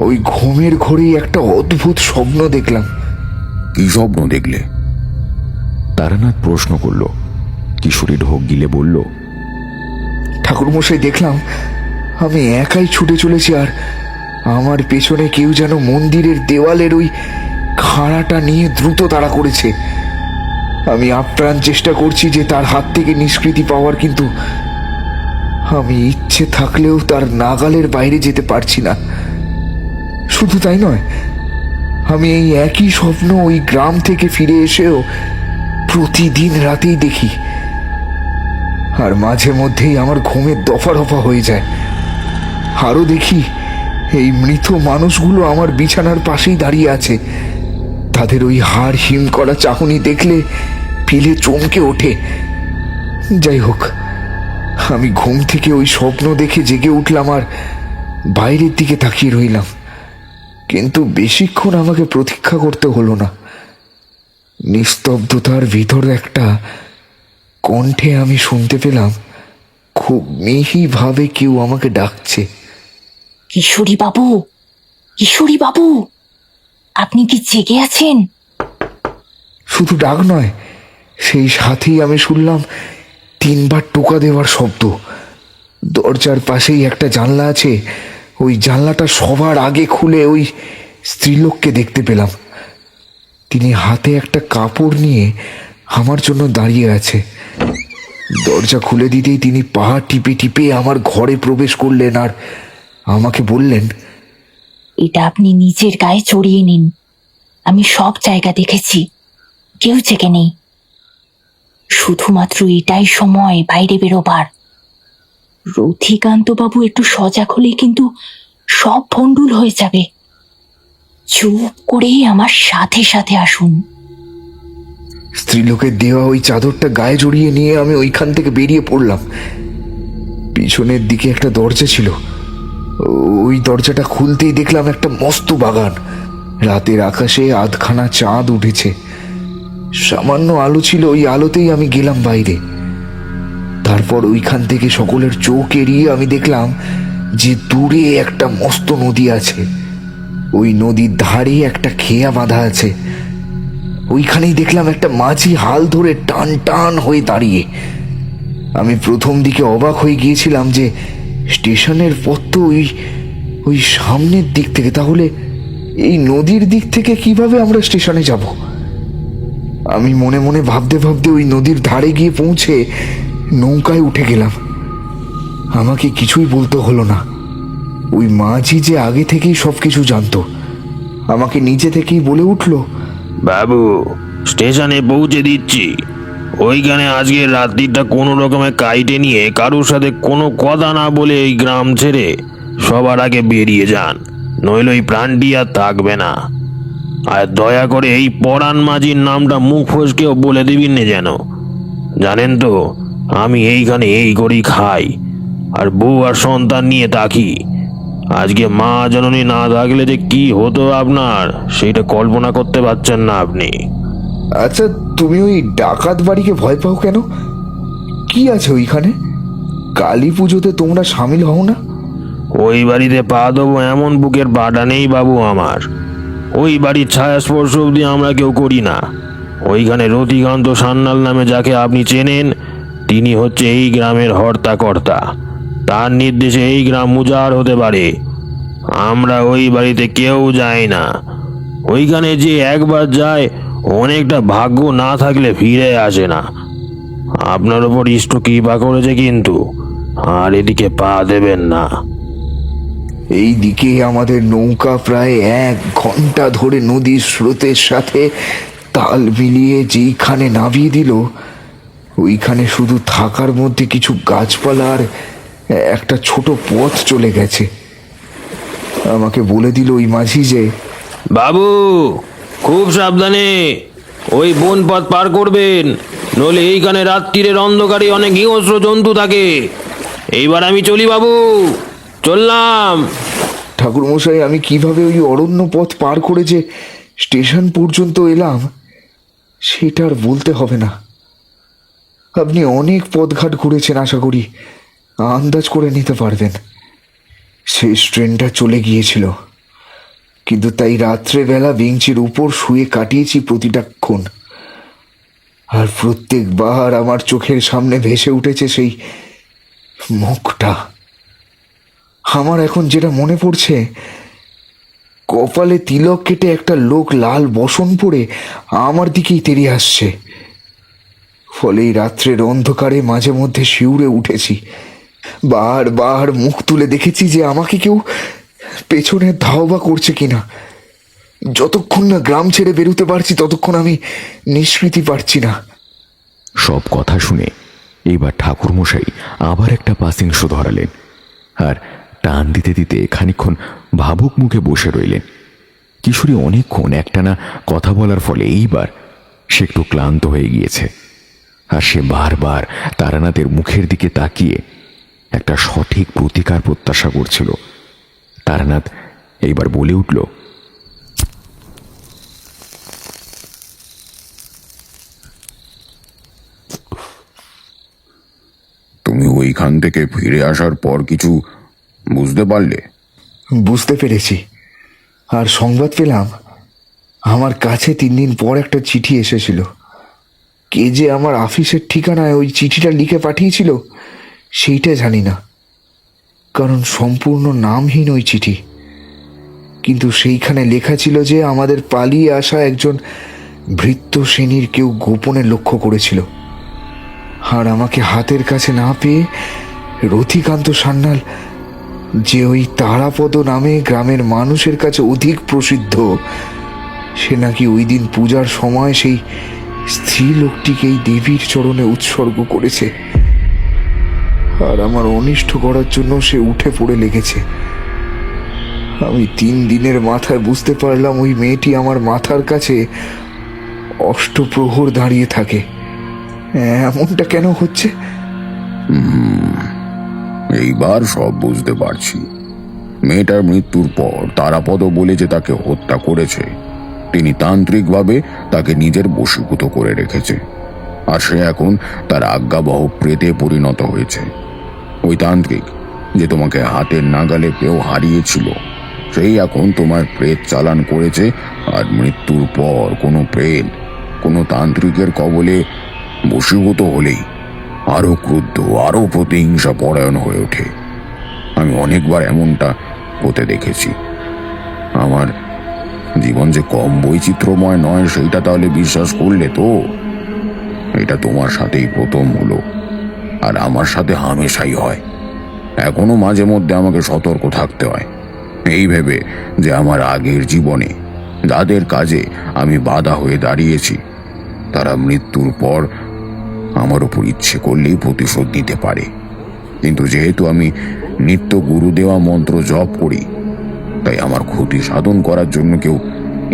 ওই ঘুমের ঘরেই একটা অদ্ভুত স্বপ্ন দেখলাম। কি স্বপ্ন দেখলে? তারানাথ প্রশ্ন করল। কিশোরী ঢোক গিলে বলল, ঠাকুরমশাই, দেখলাম আমি একাই ছুটে চলেছি, আর আমার পেছনে কেউ যেন মন্দিরের দেওয়ালের ওই খাড়াটা নিয়ে দ্রুত তাড়া করেছে। আমি আপ্রাণ চেষ্টা করছি যে তার হাত থেকে নিষ্কৃতি পাওয়ার, কিন্তু আমি ইচ্ছে থাকলেও তার নাগালের বাইরে যেতে পারছি না। শুধু তাই নয়, আমি এই একই স্বপ্ন ওই গ্রাম থেকে ফিরে এসেও প্রতিদিন রাতেই দেখি, আর মাঝে মধ্যেই আমার ঘুমের দফা রফা হয়ে যায়। আরো দেখি এই মৃত মানুষগুলো আমার বিছানার পাশেই দাঁড়িয়ে আছে। তাদের ওই হাড় হিম করা চাহনি দেখলে পেলে চমকে ওঠে। যাই হোক, আমি ঘুম থেকে ওই স্বপ্ন দেখে জেগে উঠলাম আর বাইরের দিকে তাকিয়ে রইলাম, কিন্তু বেশিক্ষণ আমাকে প্রতীক্ষা করতে হলো না। নিস্তব্ধতার ভিতর একটা কণ্ঠে আমি শুনতে পেলাম, খুব মিহিভাবে কেউ আমাকে ডাকছে। কিশোরী বাবু, কিশোরী বাবু, আপনি কি জেগে আছেন? শুধু ডাক নয়, সেই সাথেই আমি শুনলাম 3বার টোকা দেওয়ার শব্দ। দরজার পাশেই একটা জানলা আছে, ওই জানলাটা সবার আগে খুলে ওই স্ত্রীলোককে দেখতে পেলাম। তিনি হাতে একটা কাপড় নিয়ে আমার জন্য দাঁড়িয়ে আছে। দরজা খুলে দিতেই তিনি পা টিপে টিপে আমার ঘরে প্রবেশ করলেন আর আমাকে বললেন, এটা আপনি নিজের গায়ে চড়িয়ে নিন। আমি সব জায়গা দেখেছি, কেউ জেগে নেই। শুধুমাত্র এটাই সময় বাইরে বেরোবার। রথিকান্ত বাবু একটু সজাগ হলেই কিন্তু সব ভণ্ডুল হয়ে যাবে। চুপ করেই আমার সাথে সাথে আসুন। স্ত্রীলোকের দেওয়া ওই চাদরটা গায়ে জড়িয়ে নিয়ে আমি ওইখান থেকে বেরিয়ে পড়লাম। পিছনের দিকে একটা দরজা ছিল, ওই দরজাটা খুলতেই দেখলাম একটা মস্ত বাগান। রাতের আকাশে আধখানা চাঁদ উঠেছে। সামান্য আলো ছিল, ওই আলোতেই আমি গেলাম বাইরে। তারপর ওইখান থেকে সকলের চোখ এড়িয়ে আমি দেখলাম যে দূরে একটা মস্ত নদী আছে। ওই নদীর ধারে একটা খেয়া বাঁধা আছে। ওইখানেই দেখলাম একটা মাঝি হাল ধরে টান টান হয়ে দাঁড়িয়ে। আমি প্রথম দিকে অবাক হয়ে গিয়েছিলাম যে স্টেশনের পথ তো ওই সামনের দিক থেকে, তাহলে এই নদীর দিক থেকে কিভাবে আমরা স্টেশনে যাব? আমি মনে মনে ভাবতে ভাবতে ওই নদীর ধারে গিয়ে পৌঁছে নৌকায় উঠে গেলাম। আমাকে কিছুই বলতে হলো না। ওই মাঝি যে আগে থেকেই সবকিছু জানতো, আমাকে নিজে থেকেই বলে উঠল, বাবু, স্টেশনে পৌঁছে দিচ্ছি। ওইখানে আজকে রাত্রিটা কোনো রকমে কাইটে নিয়ে কারোর সাথে কোনো কথা না বলে এই গ্রাম ছেড়ে সবার আগে বেরিয়ে যান, নইলে ওই প্রাণটি আর থাকবে না। আর দয়া করে এই পরাণ মাঝির নামটা মুখ ফসকেও বলে দিবিন না যেন। জানেন তো, আমি এইখানে এই করি খাই, আর বউ আর সন্তান নিয়ে থাকি। আজকে মা জননী না থাকলে যে কি হতো আপনার, সেটা কল্পনা করতে পারছেন না আপনি। আচ্ছা, তুমি ওই ডাকাত বাড়িকে ভয় পাও কেন? কি আছে ওইখানে? কালী পুজোতে তোমরা সামিল হও না? ওই বাড়িতে পা দেবো এমন বুকের বাটা নেই বাবু আমার। ওই বাড়ির ছায়া স্পর্শ অব্দি আমরা কেউ করি না। ওইখানে রতিকান্ত সান্যাল নামে যাকে আপনি চেনেন, তিনি হচ্ছে এই গ্রামের হর্তাকর্তা। তার নির্দেশে এই গ্রাম উজাড় হতে পারে। আমরা ওই বাড়িতে কেউ যাই না। ওইখানে যে একবার যায়, অনেকটা ভাগ্য না থাকলে ফিরে আসে না। আপনার ওপর ইষ্ট কৃপা করেছে কিন্তু, আর এদিকে পা দেবেন না। এই দিকে আমাদের নৌকা প্রায় 1 ঘন্টা ধরে নদীর স্রোতের সাথে তাল মিলিয়ে যেইখানে নামিয়ে দিল, ওইখানে শুধু থাকার মধ্যে কিছু গাছপালা আর একটা ছোট পথ চলে গেছে। আমাকে বলে দিল ওই মাঝি যে, বাবু, খুব সাবধানে ওই বন পথ পার করবেন, নইলে এইখানে রাত্রিরের অন্ধকারে অনেক হিংস্র জন্তু থাকে। এইবার আমি চলি বাবু, চললাম। ঠাকুরমশাই, আমি কিভাবে ওই অরণ্য পথ পার করে যে স্টেশন পর্যন্ত এলাম সেটা আর বলতে হবে না। আপনি অনেক পথঘাট ঘুরেছেন, আশা করি আন্দাজ করে নিতে পারবেন। শেষ ট্রেনটা চলে গিয়েছিল, কিন্তু তাই রাত্রেবেলা বেঞ্চের উপর শুয়ে কাটিয়েছি প্রতিটা ক্ষণ। আর প্রত্যেকবার আমার চোখের সামনে ভেসে উঠেছে সেই মুখটা। আমার এখন যেটা মনে পড়ছে, কপালে তিলক কেটে একটা লোক লাল বসন পরে আমার দিকেই তেড়ে আসছে। ফলে এই রাত্রের অন্ধকারে মাঝে মধ্যে শিউরে উঠেছি। বারবার মুখ তুলে দেখেছি যে আমাকে কেউ পেছনে ধাওয়া করছে কিনা। যতক্ষণ না গ্রাম ছেড়ে বেরোতে পারছি ততক্ষণ আমি নিষ্কৃতি পারছি না। সব কথা শুনে এইবার ঠাকুরমশাই আবার একটা পাসিং শো ধরালেন, আর টান দিতে দিতে খানিকক্ষণ ভাবুক মুখে বসে রইলেন। কিশোরী অনেকক্ষণ একটানা কথা বলার ফলে এইবার সে একটু ক্লান্ত হয়ে গিয়েছে, আর সে বারবার তারানাথের মুখের দিকে তাকিয়ে একটা সঠিক প্রতিকার প্রত্যাশা করছিল। তারানাথ এইবার বলে উঠল, তুমি ওইখান থেকে ফিরে আসার পর কিছু বুঝতে পারলে? বুঝতে পেরেছি, আর সংবাদ পেলাম আমার কাছে 3 দিন পর একটা চিঠি এসেছিল। কে যে আমার অফিসের ঠিকানায় ওই চিঠিটা লিখে পাঠিয়েছিল সেইটা জানি না, কারণ সম্পূর্ণ নামহীন ওই চিঠি। কিন্তু সেইখানে লেখা ছিল যে আমাদের পালিয়ে আসা একজন ভৃত্য শ্রেণীর কেউ গোপনে লক্ষ্য করেছিল, আর আমাকে হাতের কাছে না পেয়ে রথিকান্ত সান্যাল, যে ওই তারাপদ নামে গ্রামের মানুষের কাছে অধিক প্রসিদ্ধ, সে নাকি ওই দিন পূজার সময় সেই স্ত্রী লোকটিকেই দেবীর চরণে উৎসর্গ করেছে। আর আমার অনিষ্ট করার জন্য সে উঠে পড়ে লেগেছে। আমি 3 দিনের মাথায় বুঝতে পারলাম ওই মেয়েটি আমার মাথার কাছে অষ্টপ্রহর দাঁড়িয়ে থাকে। এমনটা কেন হচ্ছে? এইবার সব বুঝতে পারছি। মেয়েটার মৃত্যুর পর তারাপদ বলে যে তাকে হত্যা করেছে, তিনি তান্ত্রিকভাবে তাকে নিজের বশীভূত করে রেখেছে, আর সে এখন তার আজ্ঞাবহ প্রেতে পরিণত হয়েছে। ওই তান্ত্রিক যে তোমাকে হাতের নাগালে পেয়েও হারিয়েছিল, সেই এখন তোমার প্রেত চালান করেছে। আর মৃত্যুর পর কোনো প্রেত কোনো তান্ত্রিকের কবলে বশীভূত হলেই আরো ক্রুদ্ধ, আরো প্রতিহিংসা পরায়ণ হয়ে ওঠে। আমি অনেকবার এমনটা হতে দেখেছি। আমার জীবন যে কম বৈচিত্র্যময় নয় সেইটা তাহলে বিশ্বাস করলে তো? এটা তোমার সাথেই প্রথম হলো, আর আমার সাথে হামেশাই হয়। এখনো মাঝে মধ্যে আমাকে সতর্ক থাকতে হয়, এই ভেবে যে আমার আগের জীবনে যাদের কাজে আমি বাধা হয়ে দাঁড়িয়েছি তারা মৃত্যুর পর আমার উপর ইচ্ছে করলেই প্রতিশোধ নিতে পারে। কিন্তু যেহেতু আমি নিত্য গুরু দেওয়া মন্ত্র জপ করি, তাই আমার ক্ষতি সাধন করার জন্য কেউ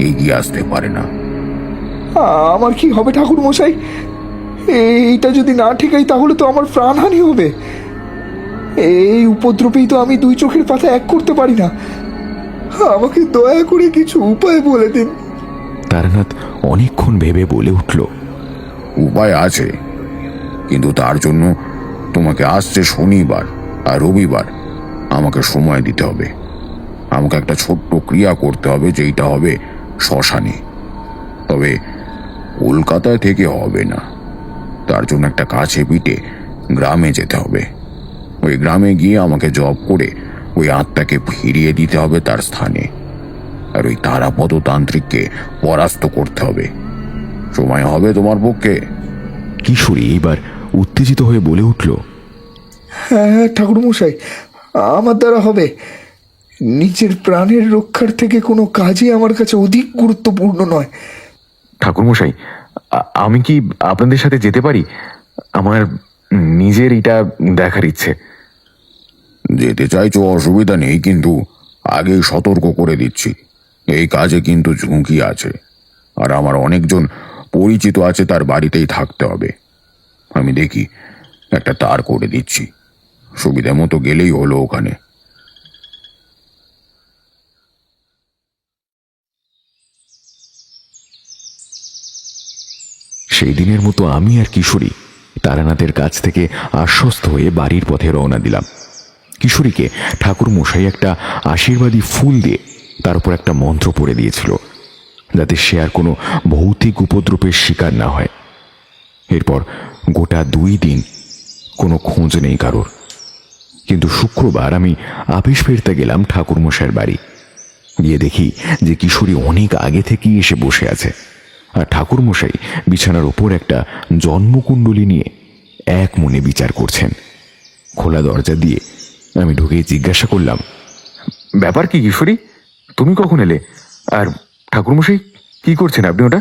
এগিয়ে আসতে পারে না। আমার কি হবে ঠাকুর মশাই? এইটা যদি না ঠেকাই তাহলে তো আমার প্রাণহানি হবে। এই উপদ্রবেই তো আমি দুই চোখের পাতা এক করতে পারি না। আমাকে দয়া করে কিছু উপায় বলে দিন। তারানাথ অনেকক্ষণ ভেবে বলে উঠল, উপায় আছে, কিন্তু তার জন্য তোমাকে আসছে শনিবার আর রবিবার আমাকে সময় দিতে হবে। আমাকে একটা ছোট্ট ক্রিয়া করতে হবে, যেইটা হবে শ্মশানে। তবে কলকাতায় থেকে হবে না, তার জন্য একটা কাছে পিঠে গ্রামে যেতে হবে। ওই গ্রামে গিয়ে আমাকে জপ করে ওই আত্মাকে ফিরিয়ে দিতে হবে তার স্থানে, আর ওই তারাপদ তান্ত্রিককে পরাস্ত করতে হবে। সময় হবে তোমার পক্ষে? কিশোরী এইবার উত্তেজিত হয়ে বলে উঠল, হ্যাঁ ঠাকুর মশাই, আমার দ্বারা হবে। নিজের প্রাণের রক্ষার থেকে কোনো কাজই আমার কাছে অধিক গুরুত্বপূর্ণ নয়। ঠাকুরমশাই, আমি কি আপনাদের সাথে যেতে পারি? আমার নিজের এটা দেখার ইচ্ছে। যেতে চাইছো অসুবিধা নেই, কিন্তু আগে সতর্ক করে দিচ্ছি, এই কাজে কিন্তু ঝুঁকি আছে। আর আমার অনেকজন পরিচিত আছে, তার বাড়িতেই থাকতে হবে। আমি দেখি একটা তার করে দিচ্ছি, সুবিধা মতো গেলেই হলো ওখানে। সেই দিনের মতো আমি আর কিশোরী তারানাথের কাছ থেকে আশ্বস্ত হয়ে বাড়ির পথে রওনা দিলাম। কিশোরীকে ঠাকুর মশাই একটা আশীর্বাদী ফুল দিয়ে তার উপর একটা মন্ত্র পড়ে দিয়েছিল, যাতে সে আর কোনো ভৌতিক উপদ্রবের শিকার না হয়। এরপর গোটা 2 দিন কোনো খোঁজ নেই কারোর। কিন্তু শুক্রবার আমি আপিস ফিরতে গেলাম ঠাকুর মশাইয়ের বাড়ি। গিয়ে দেখি যে কিশোরী অনেক আগে থেকেই এসে বসে আছে, আর ঠাকুর মশাই বিছানার ওপর একটা জন্মকুণ্ডলী নিয়ে এক মনে বিচার করছেন। খোলা দরজা দিয়ে আমি ঢুকে জিজ্ঞাসা করলাম, ব্যাপার কি কিশোরী, তুমি কখন এলে? আর ঠাকুরমশাই কি করছেন আপনি ওটা?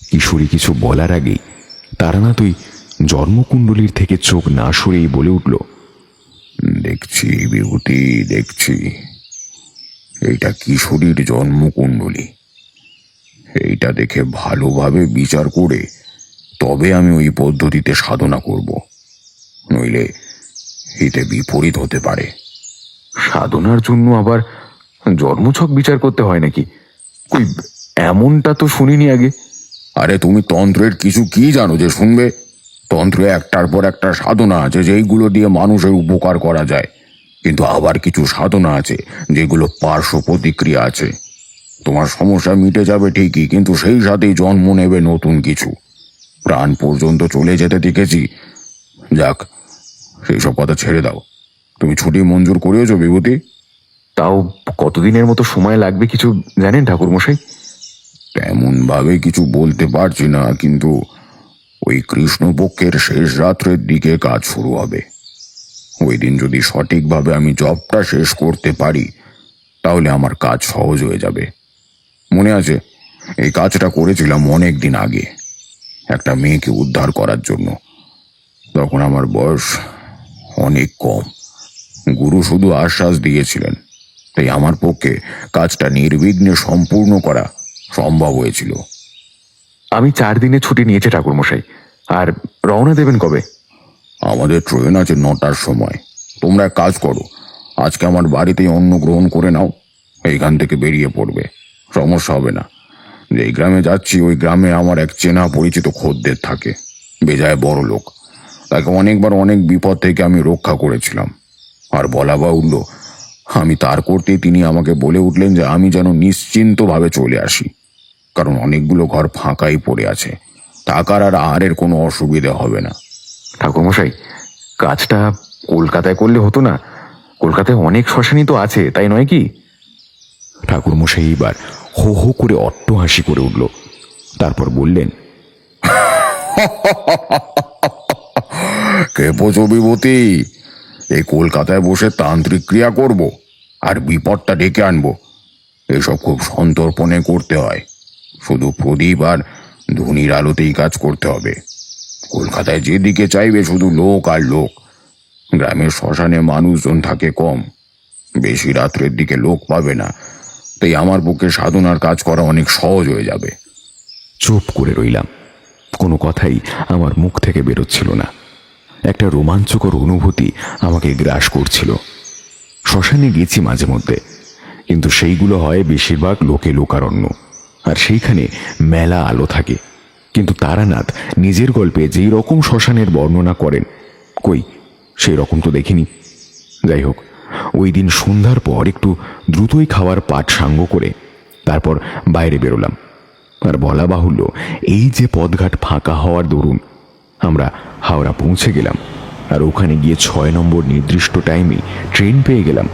কিশোরী কিছু বলার আগেই তারানাথ ওই জন্মকুণ্ডলীর থেকে চোখ না সরেই বলে উঠল, দেখছি বিভূতি, দেখছি এইটা কিশোরীর জন্মকুণ্ডলী। এইটা দেখে ভালোভাবে বিচার করে তবে আমি ওই পদ্ধতিতে সাধনা করব, নইলে এতে বিপরীত হতে পারে। সাধনার জন্য আবার জন্মছক বিচার করতে হয় নাকি? কই, এমনটা তো শুনিনি আগে। আরে তুমি তন্ত্রের কিছু কি জানো যে শুনবে? তন্ত্রে একটার পর একটা সাধনা আছে যেইগুলো দিয়ে মানুষের উপকার করা যায়, কিন্তু আবার কিছু সাধনা আছে যেগুলো পার্শ্ব প্রতিক্রিয়া আছে। তোমার সমস্যা মিটে যাবে ঠিকই, কিন্তু সেই সাথেই জন্ম নেবে নতুন কিছু, প্রাণ পর্যন্ত চলে যেতে দেখেছি। যাক, সেই সব কথা ছেড়ে দাও। তুমি ছুটি মঞ্জুর করিয়েছো বিভূতি? তাও কতদিনের মতো সময় লাগবে কিছু জানেন ঠাকুরমশাই? তেমন ভাবে কিছু বলতে পারছি না, কিন্তু ওই কৃষ্ণপক্ষের শেষ রাত্রের দিকে কাজ শুরু হবে। ওই দিন যদি সঠিকভাবে আমি জবটা শেষ করতে পারি তাহলে আমার কাজ সহজ হয়ে যাবে। মনে আছে, এই কাজটা করেছিলাম অনেক দিন আগে একটা মেয়েকে উদ্ধার করার জন্য। তখন আমার বয়স অনেক কম, গুরু শুধু আশ্বাস দিয়েছিলেন, তাই আমার পক্ষে কাজটা নির্বিঘ্নে সম্পূর্ণ করা সম্ভব হয়েছিল। আমি 4 দিনে ছুটি নিয়েছি ঠাকুরমশাই। আর রওনা দেবেন কবে? আমাদের ট্রেন আছে 9টার সময়। তোমরা এক কাজ করো, আজকে আমার বাড়িতেই অন্ন গ্রহণ করে নাও, এইখান থেকে বেরিয়ে পড়বে, সমস্যা হবে না। যেই গ্রামে যাচ্ছি ওই গ্রামে আমার এক চেনা পরিচিত খদ্দের থাকে, বেজায় বড় লোক। তাকে অনেকবার অনেক বিপদ থেকে আমি রক্ষা করেছিলাম। আর বলা বাহুল্য, আমি তার করতেই তিনি আমাকে বলে উঠলেন যে আমি যেন নিশ্চিন্তভাবে চলে আসি, কারণ অনেকগুলো ঘর ফাঁকাই পড়ে আছে, থাকার আর আহারের কোনো অসুবিধা হবে না। ঠাকুরমশাই, কাজটা কলকাতায় করলে হতো না? কলকাতায় অনেক শ্মশানী তো আছে, তাই নয় কি? ঠাকুরমশাই এবার হো হো করে অট্টহাসি করে উঠল। তারপর বললেন, কেপোছো বিভূতি, এই কলকাতায় বসে তান্ত্রিক ক্রিয়া করব আর বিপদটা ডেকে আনবো, এসব খুব সন্তর্পণে করতে হয়। শুধু প্রদীপ আর ধুনির আলোতেই কাজ করতে হবে। কলকাতায় যেদিকে চাইবে শুধু লোক আর লোক। গ্রামের শ্মশানে মানুষজন থাকে কম, বেশি রাত্রের দিকে লোক পাবে না, তাই আমার পক্ষে সাধনার কাজ করা অনেক সহজ হয়ে যাবে। চুপ করে রইলাম। কোনো কথাই আমার মুখ থেকে বেরোচ্ছিল না। একটা রোমাঞ্চকর অনুভূতি আমাকে গ্রাস করছিল। শ্মশানে গেছি মাঝে মধ্যে, কিন্তু সেইগুলো হয় বেশিরভাগ লোকে লোকারণ্য, আর সেইখানে মেলা আলো থাকে। কিন্তু তারানাথ নিজের গল্পে যেই রকম শ্মশানের বর্ণনা করেন, কই সেই রকম তো দেখিনি। যাই হোক, ওই দিন সন্ধ্যার পর একটু দ্রুতই খাওয়ার পাট সাঙ্গ করে তারপর বাইরে বেরোলাম। আর বলা বাহুল্য, এই যে পথঘাট ফাঁকা হওয়ার দরুন আমরা হাওড়া পৌঁছে গেলাম, আর ওখানে গিয়ে 6 নম্বর নির্দিষ্ট টাইমে ট্রেন পেয়ে গেলাম।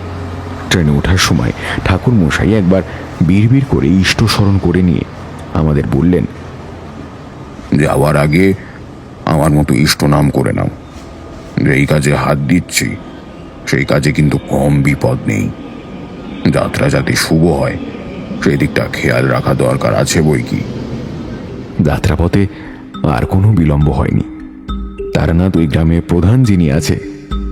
ট্রেনে ওঠার সময় ঠাকুর মশাই একবার বিড়বিড় করে ইষ্ট স্মরণ করে নিয়ে আমাদের বললেন, যাওয়ার আগে আমার মতো ইষ্ট নাম করে নাও। যেই কাজে হাত দিচ্ছি সেই কাজে কিন্তু কম বিপদ নেই। যাত্রা যাতে শুভ হয় সেই দিকটা খেয়াল রাখা দরকার আছে বই কি। যাত্রাপথে আর কোনো বিলম্ব হয়নি। তারানাথ ওই গ্রামের প্রধান যিনি আছে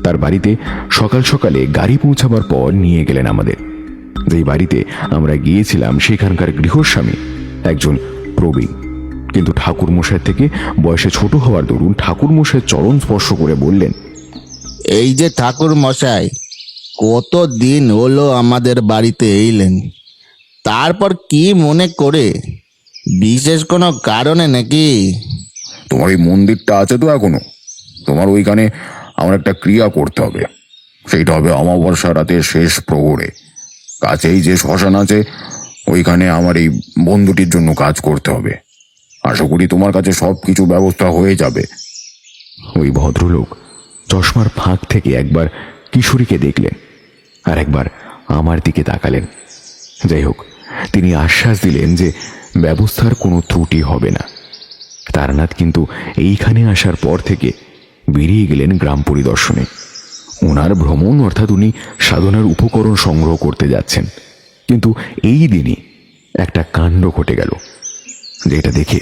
তার বাড়িতে সকাল সকালে গাড়ি পৌঁছাবার পর নিয়ে গেলেন আমাদের। যেই বাড়িতে আমরা গিয়েছিলাম সেখানকার গৃহস্বামী একজন প্রবীণ, কিন্তু ঠাকুর মশাই থেকে বয়সে ছোট হওয়ার দরুন ঠাকুর মশাই চরণ স্পর্শ করে বললেন, এই যে ঠাকুর মশাই, কত দিন হলো আমাদের বাড়িতে এলেন, তারপর কি মনে করে? বিশেষ কোনো কারণে নাকি? তোমার এই মন্দিরটা আছে তো এখনো, তোমার ওইখানে আমার একটা ক্রিয়া করতে হবে। সেইটা হবে অমাবস্যা রাতের শেষ প্রহরে। কাছেই যে শ্মশান আছে ওইখানে আমার এই বন্ধুটির জন্য কাজ করতে হবে। আশা করি তোমার কাছে সব কিছু ব্যবস্থা হয়ে যাবে। ওই ভদ্রলোক চশমার ফাঁক থেকে একবার কিশোরীকে দেখলেন, আর একবার আমার দিকে তাকালেন। যাই হোক, তিনি আশ্বাস দিলেন যে ব্যবস্থার কোনো ত্রুটি হবে না। তারানাথ কিন্তু এইখানে আসার পর থেকে বেরিয়ে গেলেন গ্রাম পরিদর্শনে। ওনার ভ্রমণ অর্থাৎ উনি সাধনার উপকরণ সংগ্রহ করতে যাচ্ছেন। কিন্তু এই দিনই একটা কাণ্ড ঘটে গেল, যেটা দেখে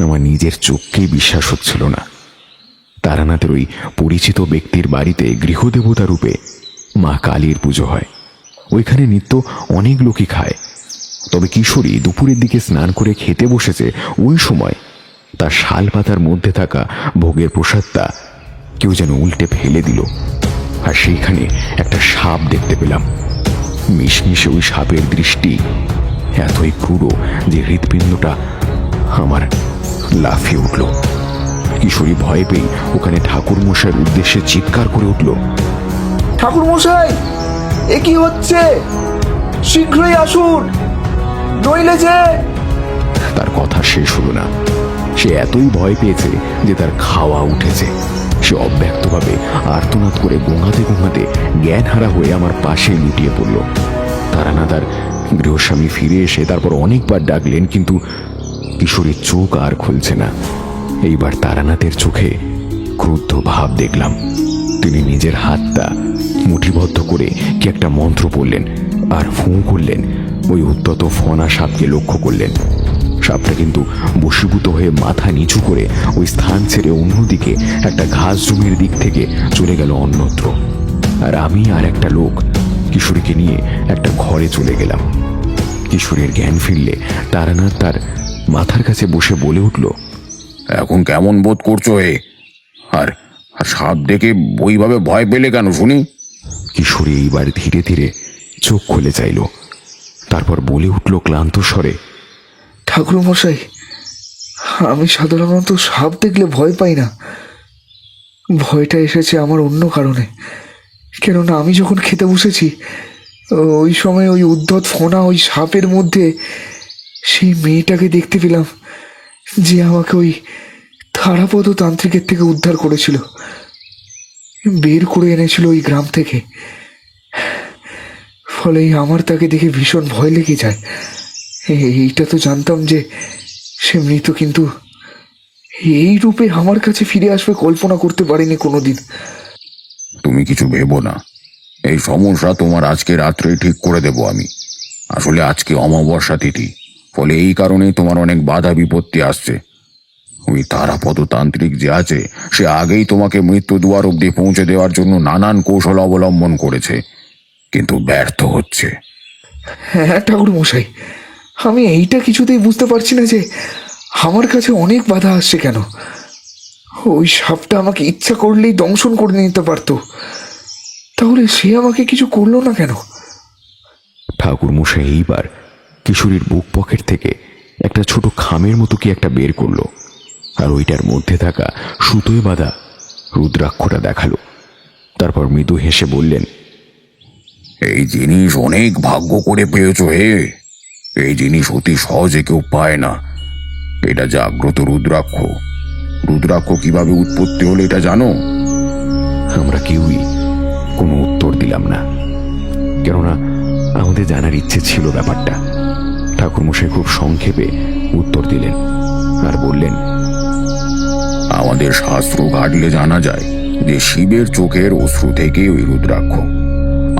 আমার নিজের চোখকেই বিশ্বাস হচ্ছিল না। তারানাথের ওই পরিচিত ব্যক্তির বাড়িতে গৃহদেবতা রূপে মা কালীর পুজো হয়। ওইখানে নিত্য অনেক লোকই খায়। তবে কিশোরী দুপুরের দিকে স্নান করে খেতে বসেছে, ওই সময় তার শাল পাতার মধ্যে থাকা ভোগের প্রসাদটা কেউ যেন উল্টে ফেলে দিল, আর সেইখানে একটা সাপ দেখতে পেলাম। মিশমিশে ওই সাপের দৃষ্টি এতই ক্রূর যে হৃৎপিণ্ডটা আমার লাফিয়ে উঠল। কিশোরী ভয় পেয়ে ওখানে ঠাকুর মশাইয়ের উদ্দেশ্যে চিৎকার করে উঠল, ঠাকুর মশাই, এ কি হচ্ছে? শীঘ্রই আসুন, নইলে যে। তার কথা শেষ হলো না। সে এতই ভয় পেয়েছে যে তার খাওয়া উঠেছে। সে অব্যক্তভাবে আর্তনাদ করে গোঙাতে গোঙাতে জ্ঞান হারা হয়ে আমার পাশে লুটিয়ে পড়ল। তারানাথ তার গৃহস্বামী ফিরে এসে তারপর অনেকবার ডাকলেন, কিন্তু কিশোরীর চোখ আর খুলছে না। এইবার তারানাথের চোখে ক্রুদ্ধ ভাব দেখলাম। তিনি নিজের হাতটা মুঠিবদ্ধ করে কি একটা মন্ত্র পড়লেন, আর ফোঁ করলেন। ওই উদ্যত ফনা সাপকে লক্ষ্য করলেন। সাপটা কিন্তু বশীভূত হয়ে মাথা নিচু করে ওই স্থান ছেড়ে অন্যদিকে একটা ঘাস জমির দিক থেকে চলে গেল অন্যত্র। আর আমি আর একটা লোক কিশোরীকে নিয়ে একটা ঘরে চলে গেলাম। কিশোরীর জ্ঞান ফিরলে তারানাথ তার মাথার কাছে বসে বলে উঠল, এখন কেমন বোধ করছো হে? আর সাপ দেখে ওইভাবে ভয় পেলে কেন শুনি? কিশোরী এইবার ধীরে ধীরে চোখ খুলে চাইল। তারপর বলে উঠল ক্লান্ত স্বরে, ঠাকুর মশাই, আমি সাধারণত সাপ দেখলে ভয় পাই না। ভয়টা এসেছে আমার অন্য কারণে। কেননা আমি যখন খেতে বসেছি ওই সময় ওই উদ্ধত ফোনা ওই সাপের মধ্যে সেই মেয়েটাকে দেখতে পেলাম, যে আমাকে ওই তারাপদ তান্ত্রিকের থেকে উদ্ধার করেছিল, বের করে এনেছিল ওই গ্রাম থেকে। ফলে আমার তাকে দেখে ভীষণ ভয় লেগে যায়। এইটা তো জানতাম যে সে মৃত, কিন্তু এই রূপে আমার কাছে ফিরে আসবে কল্পনা করতে পারিনি কোনোদিন। তুমি কিছু ভেবো না, এই সমস্যা তোমার আজকে রাত্রেই ঠিক করে দেব আমি। আসলে আজকে অমাবস্যা তিথি, ফলে এই কারণেই তোমার অনেক বাধা বিপত্তি আসছে। ওই তারাপদ তান্ত্রিক যে আছে, সে আগেই তোমাকে মৃত্যু দুয়ার অব্দি পৌঁছে দেওয়ার জন্য নানান কৌশল অবলম্বন করেছে, কিন্তু ব্যর্থ হচ্ছে। হ্যাঁ ঠাকুর মশাই, আমি এইটা কিছুতেই বুঝতে পারছি না যে আমার কাছে অনেক বাধা আসছে কেন। ওই সাপটা আমাকে ইচ্ছা করলেই দংশন করে নিতে পারতো, তাহলে সে আমাকে কিছু করলো না কেন? ঠাকুর মশাই এইবার কিশোরীর বুক পকেট থেকে একটা ছোট খামের মতো কি একটা বের করলো, আর ওইটার মধ্যে থাকা সুতোয় বাঁধা রুদ্রাক্ষটা দেখালো। তারপর মৃদু হেসে বললেন, এই জিনিস অনেক ভাগ্য করে পেয়েছো হে। এই জিনিস অতি সহজে কেউ পায় না। এটা জাগ্রত রুদ্রাক্ষ। রুদ্রাক্ষ কিভাবে উৎপত্তি হলো এটা জানো? আমরা কেউই কোনো উত্তর দিলাম না, কেননা আমাদের জানার ইচ্ছে ছিল ব্যাপারটা। ঠাকুরমশাই খুব সংক্ষেপে উত্তর দিলেন আর বললেন, আমাদের শাস্ত্র ঘাটলে জানা যায় যে শিবের চোখের অশ্রু থেকে ওই রুদ্রাক্ষ।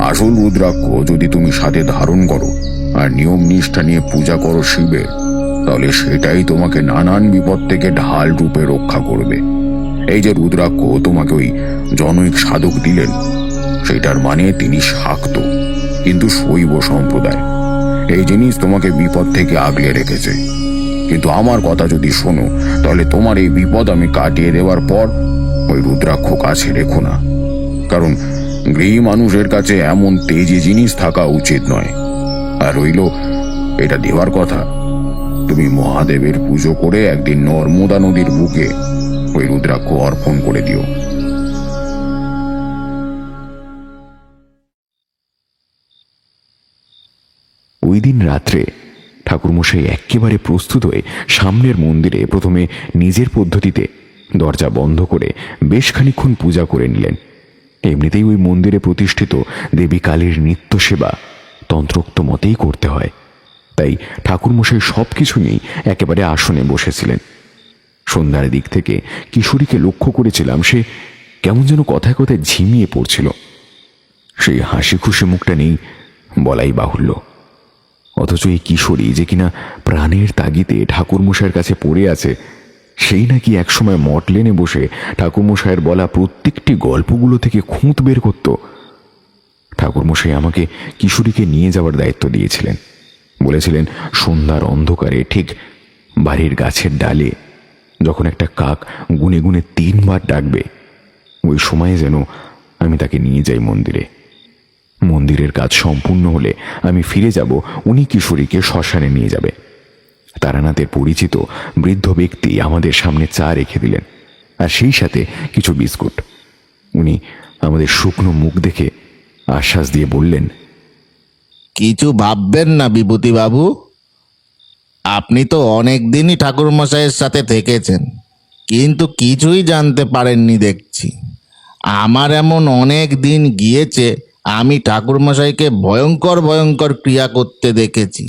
আসল রুদ্রাক্ষ যদি তুমি সাথে ধারণ করো আর নিয়ম নিষ্ঠা নিয়ে পূজা করো শিবের, তাহলে সেটাই তোমাকে নানান বিপদ থেকে ঢাল রূপে রক্ষা করবে। এই যে রুদ্রাক্ষ তোমাকে ওই জনৈক সাধক দিলেন, সেটার মানে তিনি শাক্ত কিন্তু শৈব সম্প্রদায়। এই জিনিস তোমাকে বিপদ থেকে আগলে রেখেছে। কিন্তু আমার কথা যদি শোনো, তাহলে তোমার এই বিপদ আমি কাটিয়ে দেওয়ার পর ওই রুদ্রাক্ষ কাছে রেখো না, কারণ গৃহী মানুষের কাছে এমন তেজি জিনিস থাকা উচিত নয়। আর রইল এটা দেওয়ার কথা, তুমি মহাদেবের পুজো করে একদিন নর্মদা নদীর বুকে ওই রুদ্রাক্ষ অর্পণ করে দিও। ওই দিন রাত্রে ঠাকুরমশাই একেবারে প্রস্তুত হয়ে সামনের মন্দিরে প্রথমে নিজের পদ্ধতিতে দরজা বন্ধ করে বেশ খানিকক্ষণ পূজা করে নিলেন। এমনিতেই ওই মন্দিরে প্রতিষ্ঠিত দেবী কালীর নিত্য সেবা তন্ত্রোক্ত মতেই করতে হয়, তাই ঠাকুরমশাই সব কিছু নিয়েই একেবারে আসনে বসেছিলেন। সন্ধ্যার দিক থেকে কিশোরীকে লক্ষ্য করেছিলাম, সে কেমন যেন কথায় কথায় ঝিমিয়ে পড়ছিল। সেই হাসি খুশি মুখটা নেই বলাই বাহুল্য, অথচ এই কিশোরী যে কিনা প্রাণের তাগিদে ঠাকুরমশাইয়ের কাছে পড়ে আছে, সেই নাকি একসময় মটলেনে বসে ঠাকুরমশাইয়ের বলা প্রত্যেকটি গল্পগুলো থেকে খুঁত বের করত। ঠাকুরমশাই আমাকে কিশোরীকে নিয়ে যাওয়ার দায়িত্ব দিয়েছিলেন। বলেছিলেন সন্ধ্যার অন্ধকারে ঠিক বাড়ির গাছের ডালে যখন একটা কাক গুনে গুনে 3 বার ডাকবে, ওই সময়ে যেন আমি তাকে নিয়ে যাই মন্দিরে। মন্দিরের কাজ সম্পূর্ণ হলে আমি ফিরে যাব, উনি কিশোরীকে শ্মশানে নিয়ে যাবে। তারানাথের পরিচিত বৃদ্ধ ব্যক্তি আমাদের সামনে চা রেখে দিলেন, আর সেই সাথে কিছু বিস্কুট। উনি আমাদের শুকনো মুখ দেখে আশ্বাস দিয়ে বললেন, কিছু ভাববেন না বিভূতি বাবু, আপনি তো অনেক দিনই ঠাকুরমশাইয়ের সাথে থেকেছেন, কিন্তু কিছুই জানতে পারেননি দেখছি। আমার এমন অনেক দিন গিয়েছে আমি ঠাকুরমশাইকে ভয়ঙ্কর ভয়ঙ্কর ক্রিয়া করতে দেখেছি।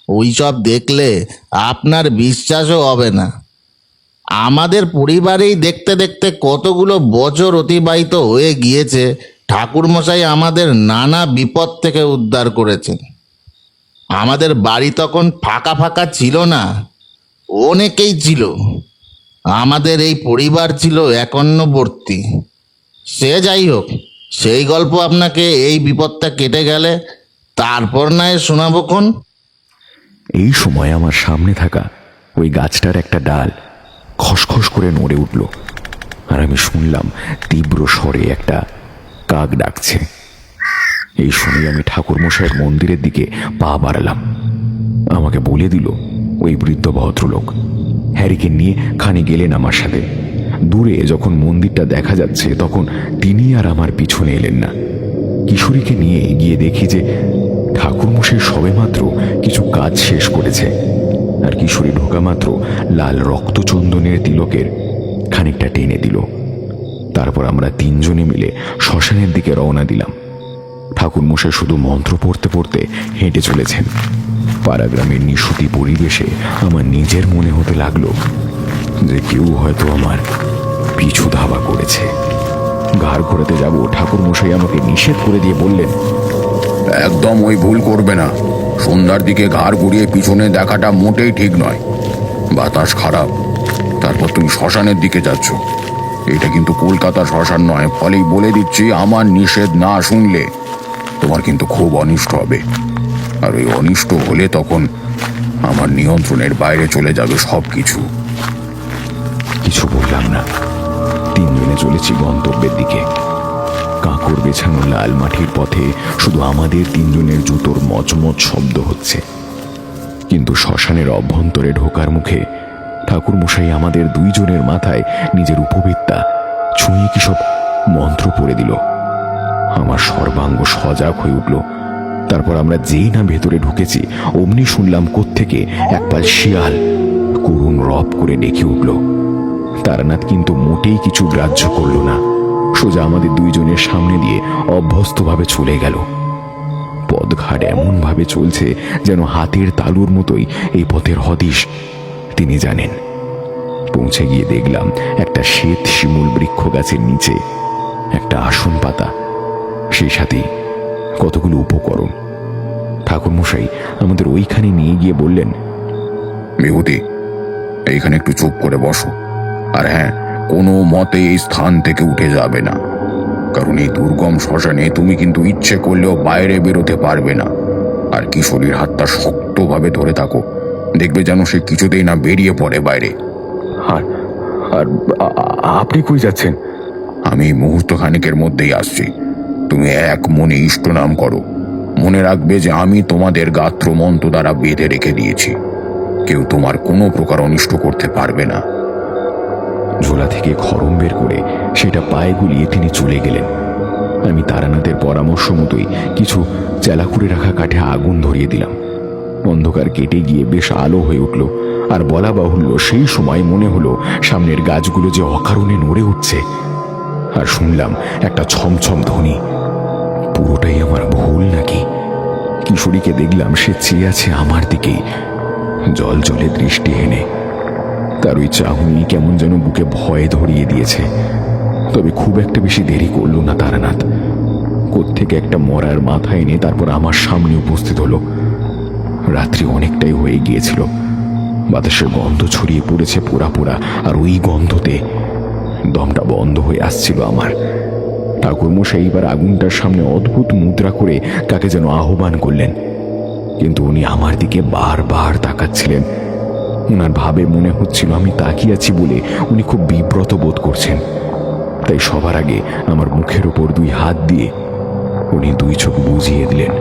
ওইসব দেখলে আপনার বিশ্বাসও হবে না। আমাদের পরিবারেই দেখতে দেখতে কতগুলো বছর অতিবাহিত হয়ে গিয়েছে, ঠাকুরমশাই আমাদের নানা বিপদ থেকে উদ্ধার করেছেন। আমাদের বাড়ি তখন ফাঁকা ফাঁকা ছিল না, অনেকেই ছিল। আমাদের এই পরিবার ছিল একান্নবর্তী। সে যাই হোক, সেই গল্প আপনাকে এই বিপদটা কেটে গেলে তারপর নয় শোনাবক্ষণ। এই সময় আমার সামনে থাকা ওই গাছটার একটা ডাল খসখস করে নড়ে উঠল, আর আমি শুনলাম তীব্র স্বরে একটা কাক ডাকছে। এই শুনে আমি ঠাকুরমশাইয়ের মন্দিরের দিকে পা বাড়ালাম। আমাকে বলে দিল ওই বৃদ্ধ ভদ্রলোক। হ্যারিকে নিয়ে খানি গেলেন আমার সাথে। দূরে যখন মন্দিরটা দেখা যাচ্ছে, তখন তিনি আর আমার পিছনে এলেন না। কিশোরীকে নিয়ে গিয়ে দেখি যে ঠাকুরমশাই সবেমাত্র কিছু কাজ শেষ করেছে, আর কিশোরী ঢোকা মাত্র লাল রক্তচন্দনের তিলকের খানিকটা টেনে দিল। তারপর আমরা 3 জনে মিলে শ্মশানের দিকে রওনা দিলাম। ঠাকুরমশাই শুধু মন্ত্র পড়তে পড়তে হেঁটে চলেছেন। পাড়াগ্রামের নিশুতি পরিবেশে আমার নিজের মনে হতে লাগলো যে কেউ হয়তো আমার পিছু ধাওয়া করেছে। গা ঘাড় ঘোরাতে যাব ঠাকুর মশাই আমাকে নিষেধ করে দিয়ে বললেন, একদম ওই ভুল করবে না। সন্ধ্যার দিকে ঘাড় ঘুরিয়ে পিছনে দেখাটা মোটেই ঠিক নয়। বাতাস খারাপ, তারপর তুমি শ্মশানের দিকে যাচ্ছ। এটা কিন্তু কলকাতা শ্মশান নয়, ফলেই বলে দিচ্ছি, আমার নিষেধ না শুনলে তোমার কিন্তু খুব অনিষ্ট হবে। আর ওই অনিষ্ট হলে তখন আমার নিয়ন্ত্রণের বাইরে চলে যাবে সব কিছু। কিছু বললাম না। তিনজনে চলেছি গন্তব্যের দিকে। কাঁকড় বেছানো লাল মাটির পথে শুধু আমাদের তিনজনের জুতোর মচমচ শব্দ হচ্ছে। কিন্তু শ্মশানের অভ্যন্তরে ঢোকার মুখে ঠাকুরমশাই আমাদের দুইজনের মাথায় নিজের উপবিদ্যা ছুঁয়ে কি সব মন্ত্র পড়ে দিল। আমার সর্বাঙ্গ সজাগ হয়ে উঠল। তারপর আমরা যেই না ভেতরে ঢুকেছি অমনি শুনলাম কোত্থেকে একপাল শিয়াল করুণ রব করে ডেকে উঠল। তারানাথ কিন্তু মোটেই কিছু গ্রাহ্য করল না, সোজা আমাদের দুইজনের সামনে দিয়ে অভ্যস্তভাবে চলে গেল। পথঘাট এমন ভাবে চলছে যেন হাতের তালুর মতোই এই পথের হদিশ তিনি জানেন। পৌঁছে গিয়ে দেখলাম একটা শ্বেত শিমুল বৃক্ষ গাছের নিচে একটা আসন পাতা, সেই সাথেই কতগুলো উপকরণ। ঠাকুরমশাই আমাদের ওইখানে নিয়ে গিয়ে বললেন, বিভূতি, এইখানে একটু চুপ করে বসো। আর হ্যাঁ, কোনো মতে এই স্থান থেকে উঠে যাবে না, কারণ এই দুর্গম শ্মশানে তুমি কিন্তু ইচ্ছে করলেও বাইরে বেরোতে পারবে না। আর কিশোরীর হাতটা শক্তভাবে ধরে থাকো, দেখবে যেন সে কিছুতেই না বেরিয়ে পড়ে বাইরে। আর আর আপনি কই যাচ্ছেন? আমি মুহূর্ত খানিকের মধ্যেই আসছি। তুমি এক মনে ইষ্ট নাম করো। মনে রাখবে যে আমি তোমাদের গাত্র মন্ত্র দ্বারা বেঁধে রেখে দিয়েছি, কেউ তোমার কোনো প্রকার অনিষ্ট করতে পারবে না। ঝোলা থেকে খড়ম বের করে সেটা পায়ে গুলিয়ে তিনি চলে গেলেন। আমি তারানাথের পরামর্শ মতোই কিছু চেলা করে রাখা কাঠে আগুন ধরিয়ে দিলাম। অন্ধকার কেটে গিয়ে বেশ আলো হয়ে উঠল। আর বলা বাহুল্য, সেই সময় মনে হলো সামনের গাছগুলো যে অকারণে নড়ে উঠছে। আর শুনলাম একটা ছমছম ধ্বনি। পুরোটাই আমার ভুল নাকি? কিশোরীকে দেখলাম সে চেয়ে আছে আমার দিকেই, জল জলে দৃষ্টি হেনে। তার ওই চাহনি কেমন যেন বুকে ভয় ধরিয়ে দিয়েছে। তবে খুব একটা বেশি দেরি করল না তারানাথ। কোত্থেকে একটা মরার মাথা এনে তারপর আমার সামনে উপস্থিত হলো। রাত্রি অনেকটাই হয়ে গিয়েছিল, বাতাসের গন্ধ ছড়িয়ে পড়েছে পোড়া পোড়া, আর ওই গন্ধতে দমটা বন্ধ হয়ে আসছিল আমার। ঠাকুরমশাই এবার আগুনটার সামনে অদ্ভুত মুদ্রা করে কাকে যেন আহ্বান করলেন, কিন্তু উনি আমার দিকে বারবার তাকাচ্ছিলেন। ওনার ভাবে মনে হচ্ছিল আমি তাকিয়ে আছি বলে উনি খুব বিব্রত বোধ করছেন। তাই সবার আগে আমার মুখের উপর দুই হাত দিয়ে উনি দুই চোখ বুজিয়ে দিলেন।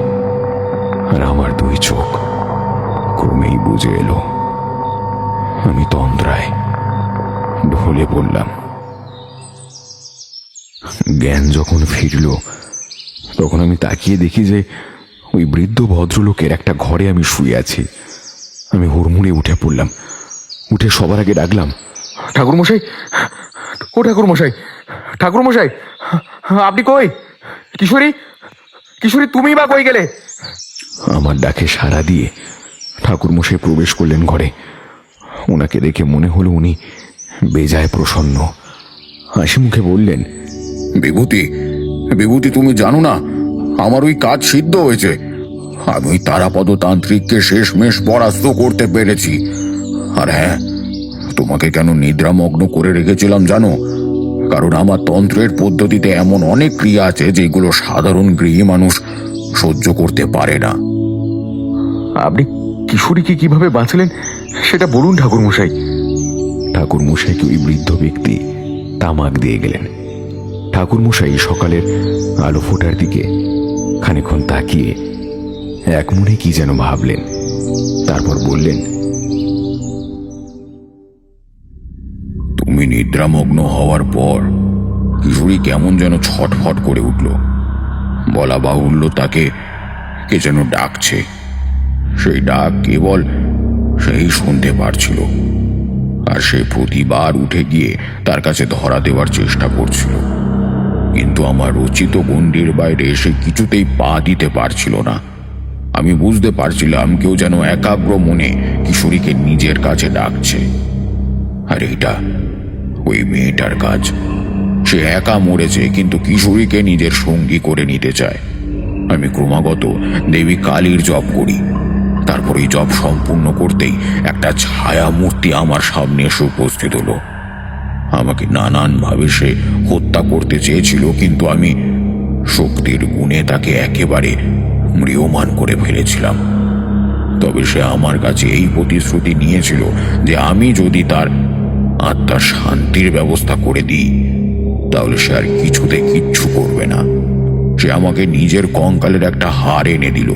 আর আমার দুই চোখ ক্রমেই বুঝে এলো। আমি তন্দ্রায় ঢলে পড়লাম। জ্ঞান যখন ফিরল তখন আমি তাকিয়ে দেখি যে ওই বৃদ্ধ ভদ্রলোকের একটা ঘরে আমি শুয়ে আছি। আমি হুড়মুড়ে উঠে পড়লাম। উঠে সবার আগে ডাকলাম, ঠাকুরমশাই, ও ঠাকুরমশাই, ঠাকুরমশাই, আপনি কই? কিশোরী, কিশোরী, তুমি বা কই গেলে? আমার ডাকে সাড়া দিয়ে ঠাকুরমশাই প্রবেশ করলেন ঘরে। ওনাকে দেখে মনে হলো উনি বেজায় প্রসন্ন। হাসি মুখে বললেন, বিভূতি, বিভূতি, তুমি জানো না আমার ওই কাজ সিদ্ধ হয়েছে। আমি ওই তারাপদ তান্ত্রিককে শেষমেশ পরাস্ত করতে পেরেছি। আর হ্যাঁ, তোমাকে কেন নিদ্রামগ্ন করে রেখেছিলাম জানো? কারণ আমার তন্ত্রের পদ্ধতিতে এমন অনেক ক্রিয়া আছে যেগুলো সাধারণ গৃহী মানুষ সহ্য করতে পারে না। আপনি কিশোরীকে কিভাবে বাঁচালেন সেটা বলুন ঠাকুরমশাই। ঠাকুরমশাইকে ওই বৃদ্ধ ব্যক্তি তামাক দিয়ে গেলেন। ঠাকুরমশাই সকালের আলো ফোটার দিকে খানিকক্ষণ তাকিয়ে এক মনে কি যেন ভাবলেন, তারপর বললেন, তুমি নিদ্রামগ্ন হওয়ার পর কিশোরী কেমন যেন ছটফট করে উঠল। বলা বাহুল্য, তাকে কে যেন ডাকছে। সেই ডাক কেবল সেই শুনতে পারছিল, আর সে প্রতিবার উঠে গিয়ে তার কাছে ধরা দেওয়ার চেষ্টা করছিল। কিন্তু আমার রচিত গণ্ডির বাইরে সে কিছুতেই পা দিতে পারছিল না। আমি বুঝতে পারছিলাম কেউ যেন একাগ্র মনে কিশোরীকে নিজের কাছে ডাকছে। আর এটা ওই মেয়েটার কাজ। সে একা মরেছে, কিন্তু কিশোরীকে নিজের সঙ্গী করে নিতে চায়। আমি ক্রমাগত দেবী কালীর জপ করি। তারপর এই জপ সম্পূর্ণ করতেই একটা ছায়া মূর্তি আমার সামনে এসে উপস্থিত হলো। আমাকে নানানভাবে সে হত্যা করতে চেয়েছিল, কিন্তু আমি শক্তির গুণে তাকে একেবারে ম্রিয়মান করে ফেলেছিলাম। তবে সে আমার কাছে এই প্রতিশ্রুতি নিয়েছিল যে আমি যদি তার আত্মার শান্তির ব্যবস্থা করে দিই, তাহলে সে আর কিছুতে কিচ্ছু করবে না। সে আমাকে নিজের কঙ্কালের একটা হার এনে দিল।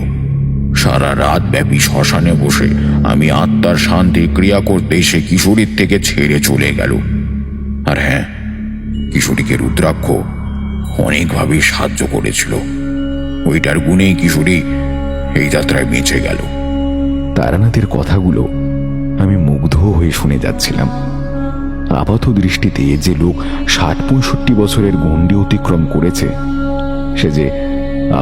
সারা রাত ব্যাপী শ্মশানে বসে আমি আত্মার শান্তির ক্রিয়া করতেই সে কিশোরীর থেকে ছেড়ে চলে গেল। আর হ্যাঁ, কিশোরীকে রুদ্রাক্ষ অনেকভাবেই সাহায্য করেছিল। ওইটার গুণেই কিশোরী এই যাত্রায় বেঁচে গেল। তারানাথের কথাগুলো আমি মুগ্ধ হয়ে শুনে যাচ্ছিলাম। আপাত দৃষ্টিতে যে লোক ৬০-৬৫ বছরের গণ্ডি অতিক্রম করেছে, সে যে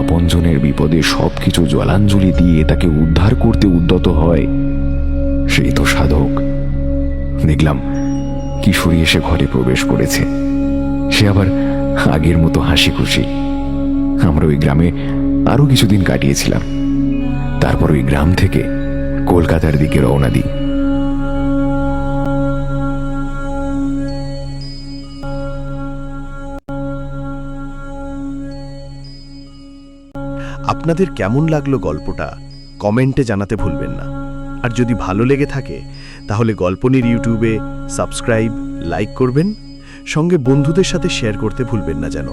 আপনজনের বিপদে সবকিছু জলাঞ্জলি দিয়ে তাকে উদ্ধার করতে উদ্যত হয়, সেই তো সাধক। দেখলাম কিশোরী এসে ঘরে প্রবেশ করেছে। সে আবার আগের মতো হাসি খুশি। আমরা ওই গ্রামে আরো কিছুদিন কাটিয়েছিলাম। তারপর ওই গ্রাম থেকে কলকাতার দিকে রওনা দিই। আপনাদের কেমন লাগলো গল্পটা কমেন্টে জানাতে ভুলবেন না। আর যদি ভালো লেগে থাকে তাহলে গল্পনির ইউটিউবে সাবস্ক্রাইব, লাইক করবেন, সঙ্গে বন্ধুদের সাথে শেয়ার করতে ভুলবেন না যেন।